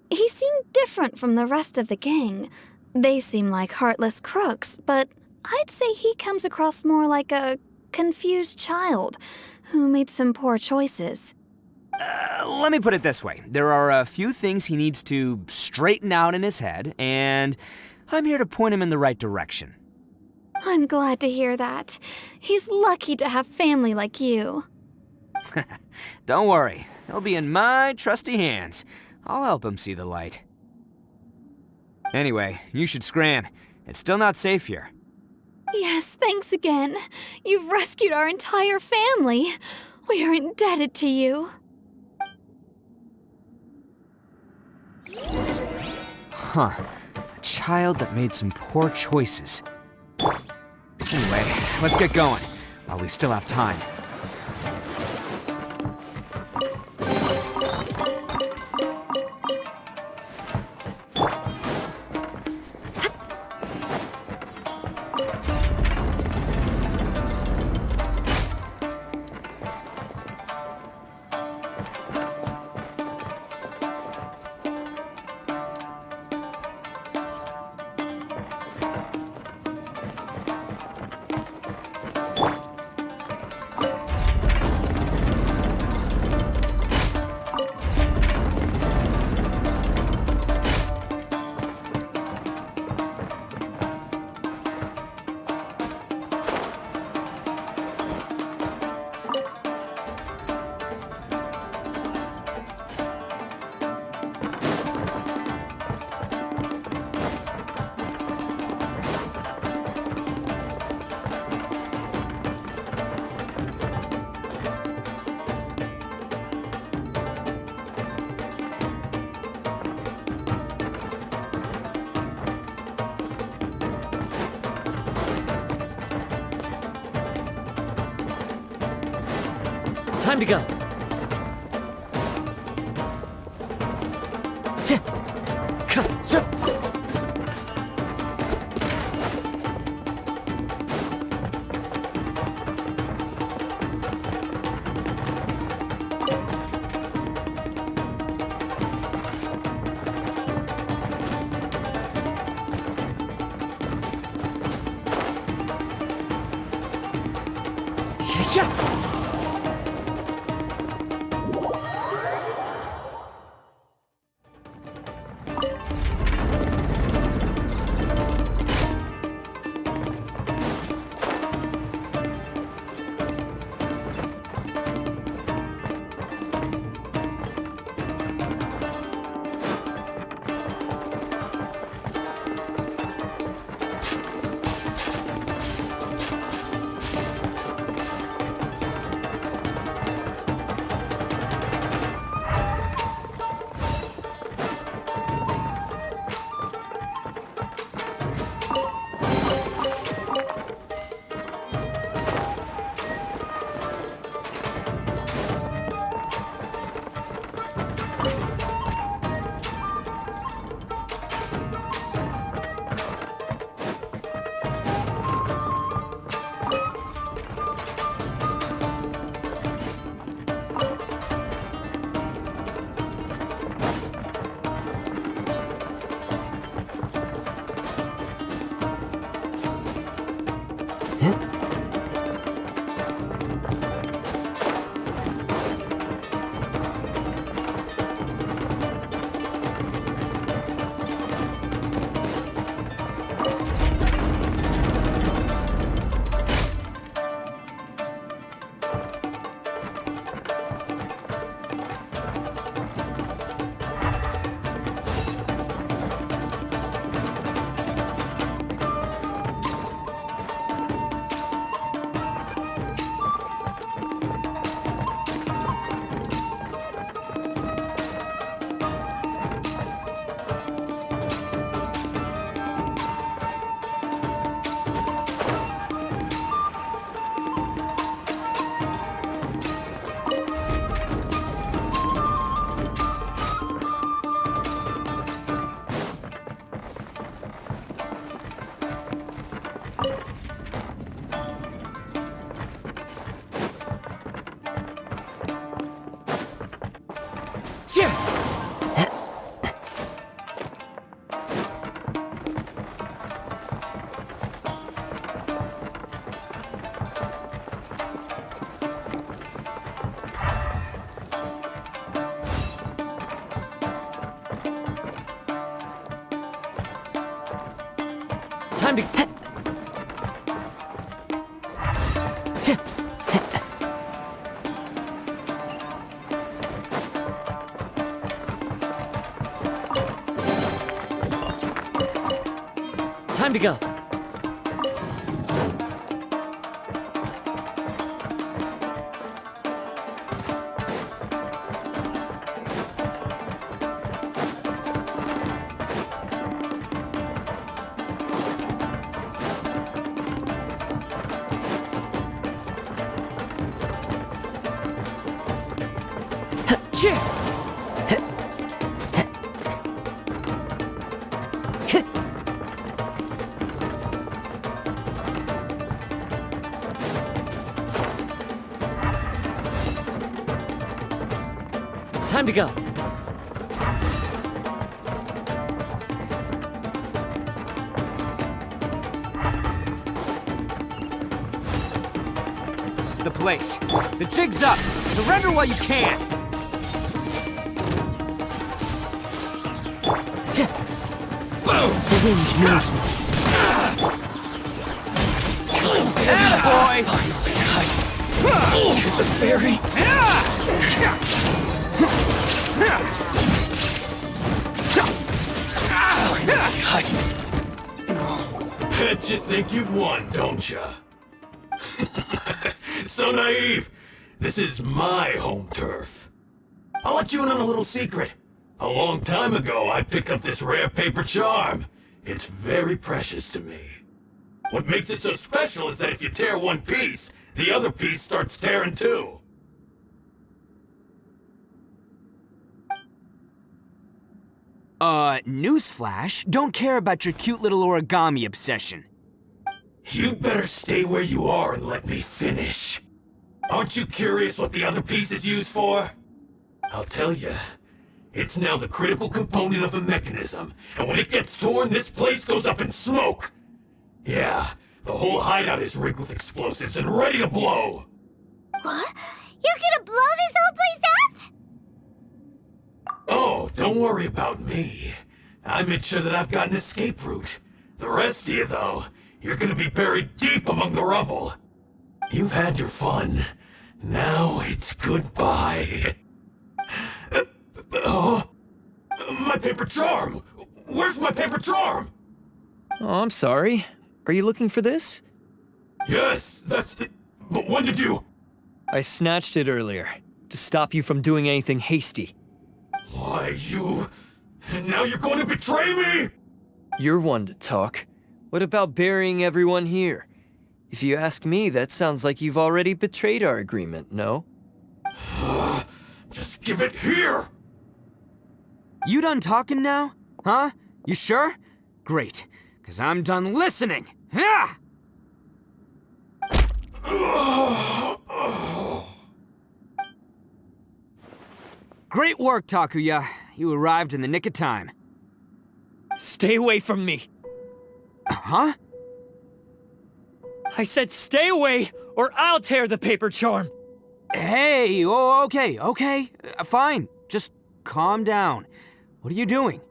Speaker 9: He seemed different from the rest of the gang. They seem like heartless crooks, but I'd say he comes across more like a confused child who made some poor choices.
Speaker 3: Let me put it this way. There are a few things he needs to straighten out in his head, and I'm here to point him in the right direction.
Speaker 9: I'm glad to hear that. He's lucky to have family like you.
Speaker 3: Don't worry. He'll be in my trusty hands. I'll help him see the light. Anyway, you should scram. It's still not safe here.
Speaker 9: Yes, thanks again. You've rescued our entire family. We are indebted to you.
Speaker 3: Huh. A child that made some poor choices. Anyway, let's get going, while we still have time.
Speaker 10: Time to go.
Speaker 3: Time to... Time to go. Time to go. This is the place. The jig's up. Surrender while you can. The wind knows me. Attaboy!
Speaker 14: The fairy.
Speaker 16: Bet you think you've won, don't ya? So naive. This is my home turf. I'll let you in on a little secret. A long time ago, I picked up this rare paper charm. It's very precious to me. What makes it so special is that if you tear one piece, the other piece starts tearing too.
Speaker 3: Newsflash, don't care about your cute little origami obsession.
Speaker 16: You'd better stay where you are and let me finish. Aren't you curious what the other piece is used for? I'll tell you. It's now the critical component of the mechanism, and when it gets torn, this place goes up in smoke. Yeah, the whole hideout is rigged with explosives and ready to blow.
Speaker 2: What? You're gonna blow this whole place up?
Speaker 16: Oh, don't worry about me. I made sure that I've got an escape route. The rest of you, though, you're gonna be buried deep among the rubble. You've had your fun. Now it's goodbye. My paper charm! Where's my paper charm?
Speaker 10: Oh, I'm sorry. Are you looking for this?
Speaker 16: Yes, that's it. But when did you?
Speaker 10: I snatched it earlier, to stop you from doing anything hasty.
Speaker 16: Why, you... And now you're going to betray me?
Speaker 10: You're one to talk. What about burying everyone here? If you ask me, that sounds like you've already betrayed our agreement, no?
Speaker 16: Just give it here!
Speaker 3: You done talking now? Huh? You sure? Great, because I'm done listening. Yeah! Great work, Takuya. You arrived in the nick of time.
Speaker 10: Stay away from me.
Speaker 3: Huh?
Speaker 10: I said stay away, or I'll tear the paper charm!
Speaker 3: Hey, oh, okay, fine. Just calm down. What are you doing?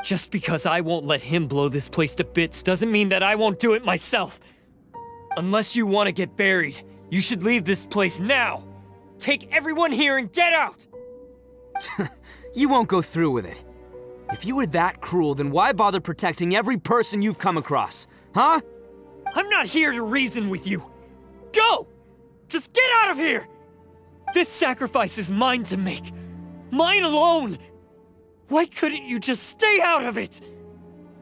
Speaker 10: Just because I won't let him blow this place to bits doesn't mean that I won't do it myself. Unless you want to get buried, you should leave this place now. Take everyone here and get out!
Speaker 3: You won't go through with it. If you were that cruel, then why bother protecting every person you've come across? Huh?
Speaker 10: I'm not here to reason with you. Go! Just get out of here! This sacrifice is mine to make. Mine alone! Why couldn't you just stay out of it?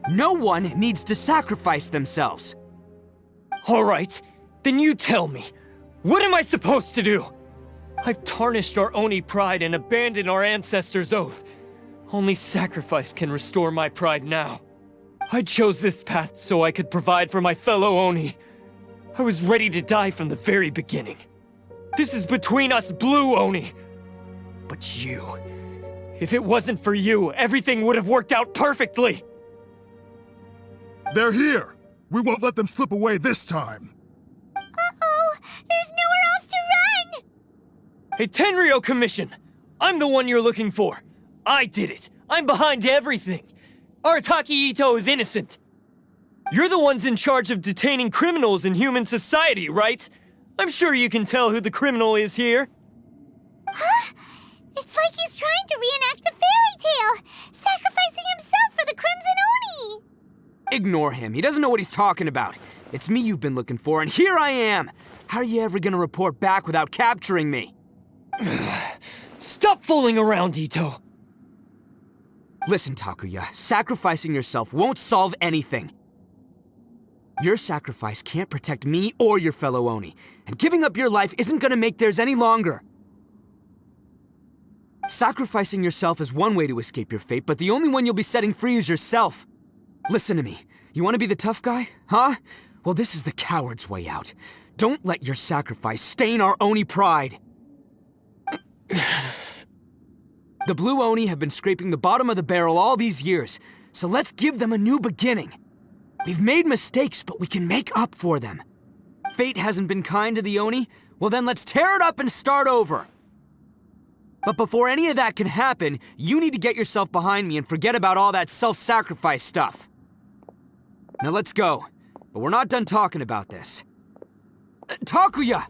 Speaker 3: No one needs to sacrifice themselves.
Speaker 10: All right, then you tell me. What am I supposed to do? I've tarnished our Oni pride and abandoned our ancestors' oath. Only sacrifice can restore my pride now. I chose this path so I could provide for my fellow Oni. I was ready to die from the very beginning. This is between us Blue Oni. But you... if it wasn't for you, everything would have worked out perfectly!
Speaker 12: They're here! We won't let them slip away this time!
Speaker 2: Uh-oh! There's nowhere else to run!
Speaker 10: Hey, Tenryo Commission! I'm the one you're looking for. I did it. I'm behind everything. Arataki Itto is innocent. You're the ones in charge of detaining criminals in human society, right? I'm sure you can tell who the criminal is here.
Speaker 2: Huh? It's like he's trying to reenact the fairy tale, sacrificing himself for the Crimson Oni!
Speaker 3: Ignore him. He doesn't know what he's talking about. It's me you've been looking for, and here I am! How are you ever gonna report back without capturing me?
Speaker 10: Stop fooling around, Itto!
Speaker 3: Listen, Takuya, sacrificing yourself won't solve anything. Your sacrifice can't protect me or your fellow Oni, and giving up your life isn't gonna make theirs any longer. Sacrificing yourself is one way to escape your fate, but the only one you'll be setting free is yourself. Listen to me. You want to be the tough guy? Huh? Well, this is the coward's way out. Don't let your sacrifice stain our Oni pride. The Blue Oni have been scraping the bottom of the barrel all these years, so let's give them a new beginning. We've made mistakes, but we can make up for them. Fate hasn't been kind to the Oni? Well then let's tear it up and start over. But before any of that can happen, you need to get yourself behind me and forget about all that self-sacrifice stuff. Now let's go. But we're not done talking about this. Takuya!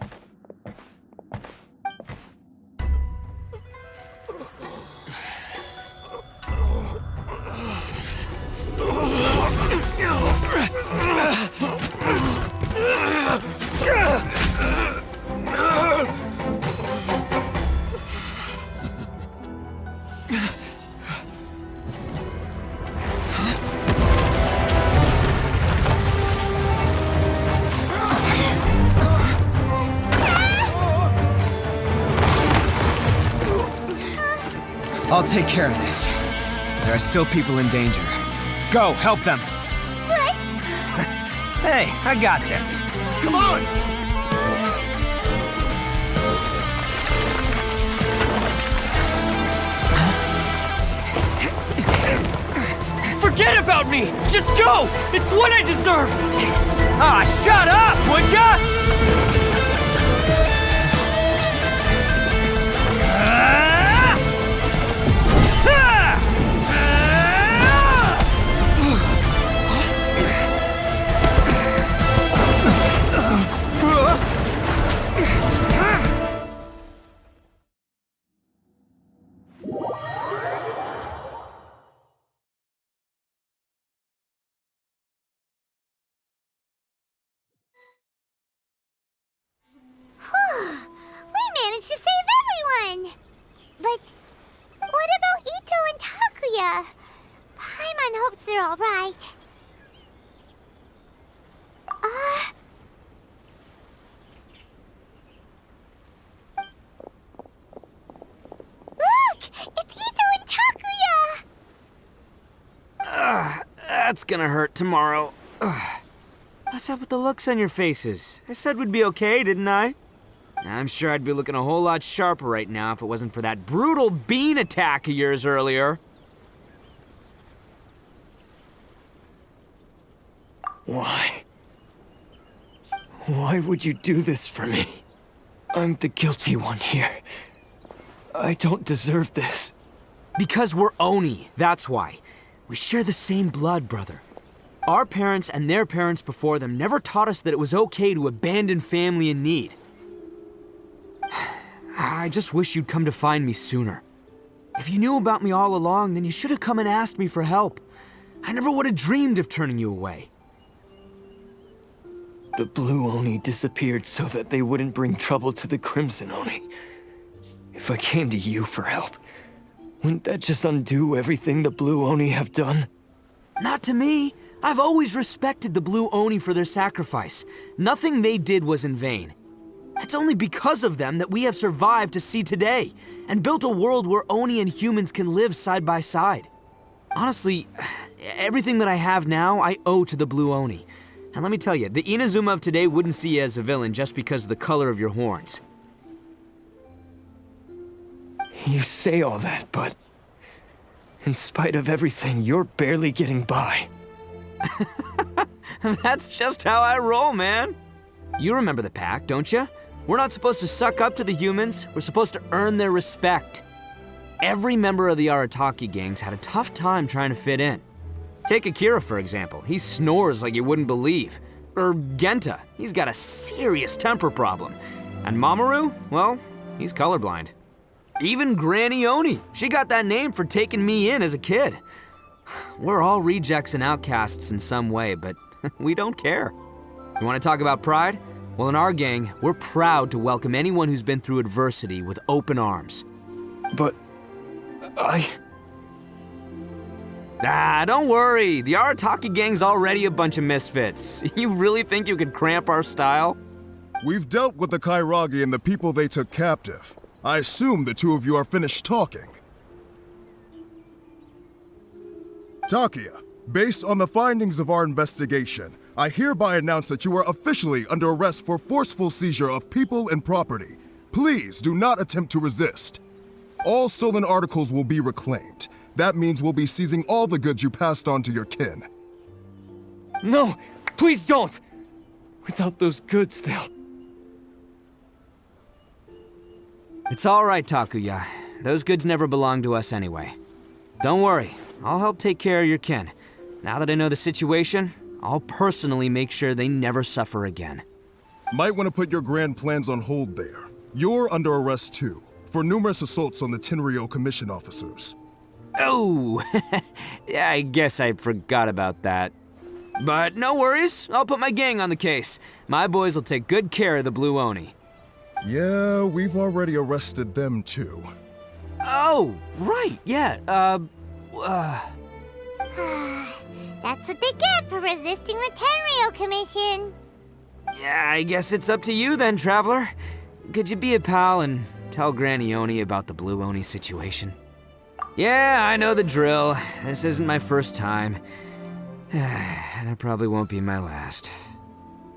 Speaker 3: I'll take care of this. There are still people in danger. Go, help them!
Speaker 2: What?
Speaker 3: Hey, I got this.
Speaker 12: Come on!
Speaker 10: Forget about me! Just go! It's what I deserve!
Speaker 3: Ah, shut up, would ya?
Speaker 2: We managed to save everyone! But what about Itto and Takuya? Paimon hopes they're alright. Look! It's Itto and Takuya!
Speaker 3: That's gonna hurt tomorrow. What's up with the looks on your faces? I said we'd be okay, didn't I? I'm sure I'd be looking a whole lot sharper right now if it wasn't for that brutal bean attack of yours earlier.
Speaker 10: Why? Why would you do this for me? I'm the guilty one here. I don't deserve this.
Speaker 3: Because we're Oni, that's why. We share the same blood, brother. Our parents and their parents before them never taught us that it was okay to abandon family in need. I just wish you'd come to find me sooner. If you knew about me all along, then you should have come and asked me for help. I never would have dreamed of turning you away.
Speaker 10: The Blue Oni disappeared so that they wouldn't bring trouble to the Crimson Oni. If I came to you for help, wouldn't that just undo everything the Blue Oni have done?
Speaker 3: Not to me. I've always respected the Blue Oni for their sacrifice. Nothing they did was in vain. It's only because of them that we have survived to see today, and built a world where Oni and humans can live side by side. Honestly, everything that I have now, I owe to the Blue Oni. And let me tell you, the Inazuma of today wouldn't see you as a villain just because of the color of your horns.
Speaker 10: You say all that, but in spite of everything, you're barely getting by.
Speaker 3: That's just how I roll, man. You remember the pact, don't you? We're not supposed to suck up to the humans. We're supposed to earn their respect. Every member of the Arataki gangs had a tough time trying to fit in. Take Akira, for example. He snores like you wouldn't believe. Or Genta. He's got a serious temper problem. And Mamoru, well, he's colorblind. Even Granny Oni. She got that name for taking me in as a kid. We're all rejects and outcasts in some way, but we don't care. You want to talk about pride? Well, in our gang, we're proud to welcome anyone who's been through adversity with open arms.
Speaker 10: But
Speaker 3: don't worry. The Arataki gang's already a bunch of misfits. You really think you could cramp our style?
Speaker 12: We've dealt with the Kairagi and the people they took captive. I assume the two of you are finished talking. Takia, based on the findings of our investigation, I hereby announce that you are officially under arrest for forceful seizure of people and property. Please do not attempt to resist. All stolen articles will be reclaimed. That means we'll be seizing all the goods you passed on to your kin.
Speaker 10: No, please don't! Without those goods, they'll...
Speaker 3: It's all right, Takuya. Those goods never belonged to us anyway. Don't worry, I'll help take care of your kin. Now that I know the situation, I'll personally make sure they never suffer again.
Speaker 12: Might want to put your grand plans on hold there. You're under arrest too, for numerous assaults on the Tenryou Commission officers.
Speaker 3: Oh, yeah, I guess I forgot about that. But no worries, I'll put my gang on the case. My boys will take good care of the Blue Oni.
Speaker 12: Yeah, we've already arrested them too.
Speaker 3: Oh, right, yeah,
Speaker 2: That's what they get for resisting the Tenryou Commission.
Speaker 3: Yeah, I guess it's up to you then, Traveler. Could you be a pal and tell Granny Oni about the Blue Oni situation? Yeah, I know the drill. This isn't my first time. And it probably won't be my last.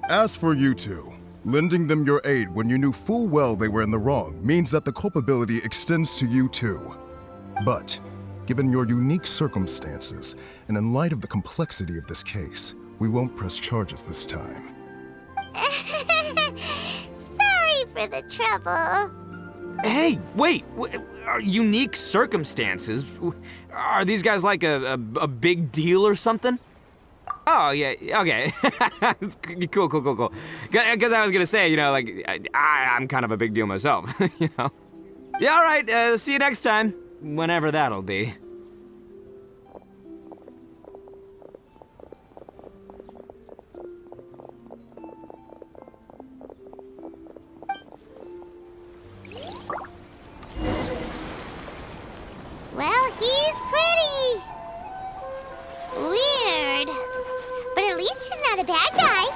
Speaker 12: As for you two, lending them your aid when you knew full well they were in the wrong means that the culpability extends to you too. But, given your unique circumstances, and in light of the complexity of this case, we won't press charges this time.
Speaker 2: Sorry for the trouble.
Speaker 3: Hey, wait! Unique circumstances? Are these guys like a big deal or something? Oh, yeah, okay. Cool. Because I was gonna say, you know, like, I'm kind of a big deal myself, you know? Yeah, all right, see you next time. Whenever that'll be.
Speaker 2: Well, he's pretty. Weird. But at least he's not a bad guy.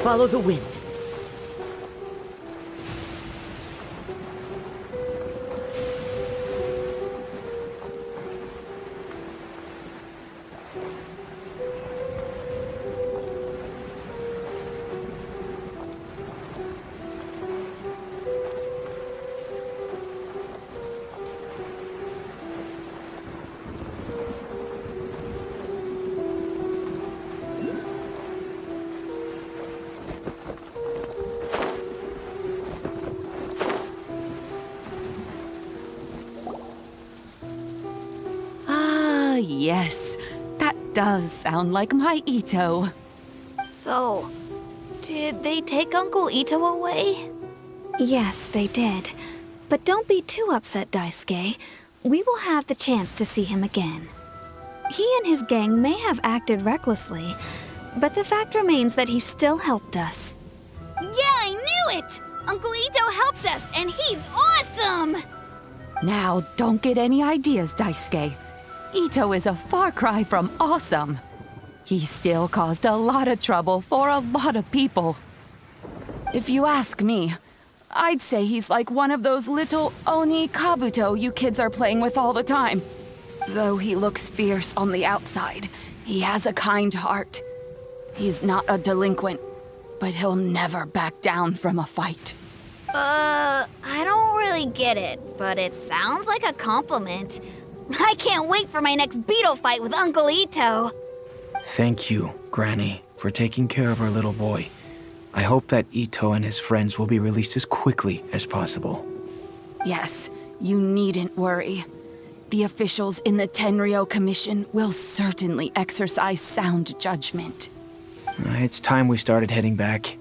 Speaker 8: Follow the wind.
Speaker 1: Yes, that does sound like my Itto.
Speaker 9: So, did they take Uncle Itto away? Yes, they did. But don't be too upset, Daisuke. We will have the chance to see him again. He and his gang may have acted recklessly, but the fact remains that he still helped us. Yeah, I knew it! Uncle Itto helped us, and he's awesome!
Speaker 1: Now, don't get any ideas, Daisuke. Itto is a far cry from awesome. He still caused a lot of trouble for a lot of people. If you ask me, I'd say he's like one of those little Oni Kabuto you kids are playing with all the time. Though he looks fierce on the outside, he has a kind heart. He's not a delinquent, but he'll never back down from a fight.
Speaker 9: I don't really get it, but it sounds like a compliment. I can't wait for my next beetle fight with Uncle Itto.
Speaker 15: Thank you, Granny, for taking care of our little boy. I hope that Itto and his friends will be released as quickly as possible.
Speaker 1: Yes, you needn't worry. The officials in the Tenryou Commission will certainly exercise sound judgment.
Speaker 15: It's time we started heading back.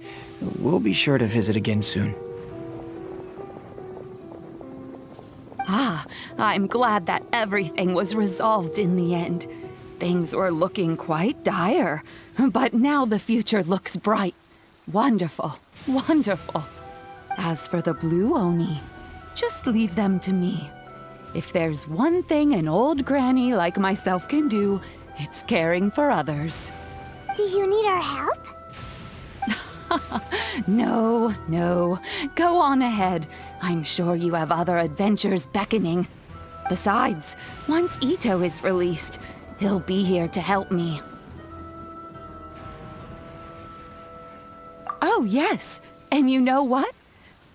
Speaker 15: We'll be sure to visit again soon.
Speaker 1: Ah, I'm glad that everything was resolved in the end. Things were looking quite dire, but now the future looks bright. Wonderful, wonderful. As for the Blue Oni, just leave them to me. If there's one thing an old granny like myself can do, it's caring for others.
Speaker 2: Do you need our help?
Speaker 1: No. Go on ahead. I'm sure you have other adventures beckoning. Besides, once Itto is released, he'll be here to help me. Oh, yes. And you know what?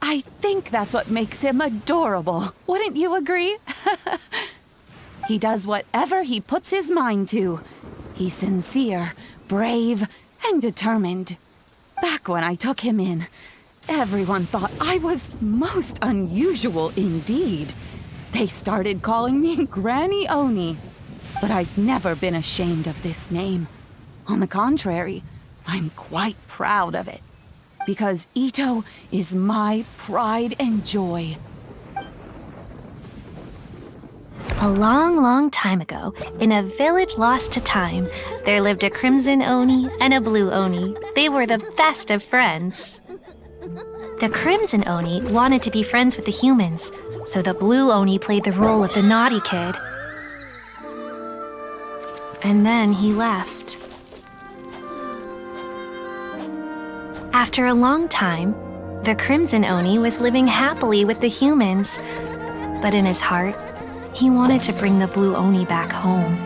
Speaker 1: I think that's what makes him adorable. Wouldn't you agree? He does whatever he puts his mind to. He's sincere, brave, and determined. Back when I took him in, everyone thought I was most unusual indeed. They started calling me Granny Oni. But I've never been ashamed of this name. On the contrary, I'm quite proud of it. Because Itto is my pride and joy.
Speaker 7: A long, long time ago, in a village lost to time, there lived a crimson Oni and a blue Oni. They were the best of friends. The crimson Oni wanted to be friends with the humans, so the blue Oni played the role of the naughty kid. And then he left. After a long time, the crimson Oni was living happily with the humans, but in his heart, he wanted to bring the blue Oni back home.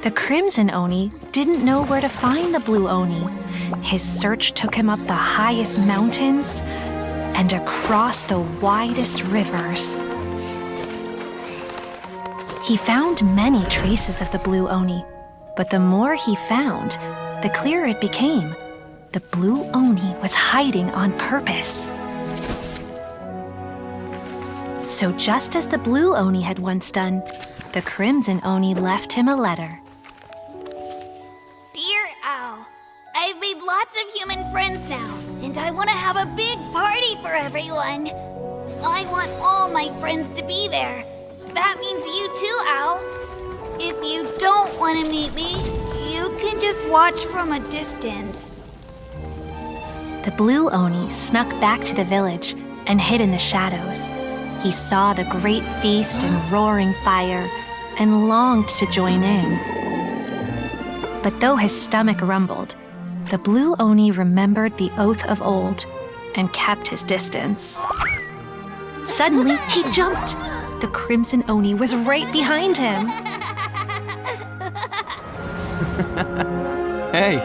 Speaker 7: The crimson Oni didn't know where to find the blue Oni. His search took him up the highest mountains and across the widest rivers. He found many traces of the blue Oni, but the more he found, the clearer it became. The blue Oni was hiding on purpose. So just as the blue Oni had once done, the crimson Oni left him a letter.
Speaker 9: Dear Owl, I've made lots of human friends now, and I want to have a big party for everyone. I want all my friends to be there. That means you too, Owl. If you don't want to meet me, you can just watch from a distance.
Speaker 7: The blue Oni snuck back to the village and hid in the shadows. He saw the great feast and roaring fire and longed to join in. But though his stomach rumbled, the blue Oni remembered the oath of old and kept his distance. Suddenly, he jumped. the Crimson Oni was right behind him.
Speaker 3: Hey,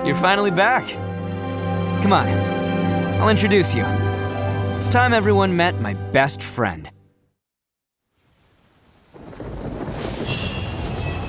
Speaker 3: you're finally back. Come on, I'll introduce you. It's time everyone met my best friend.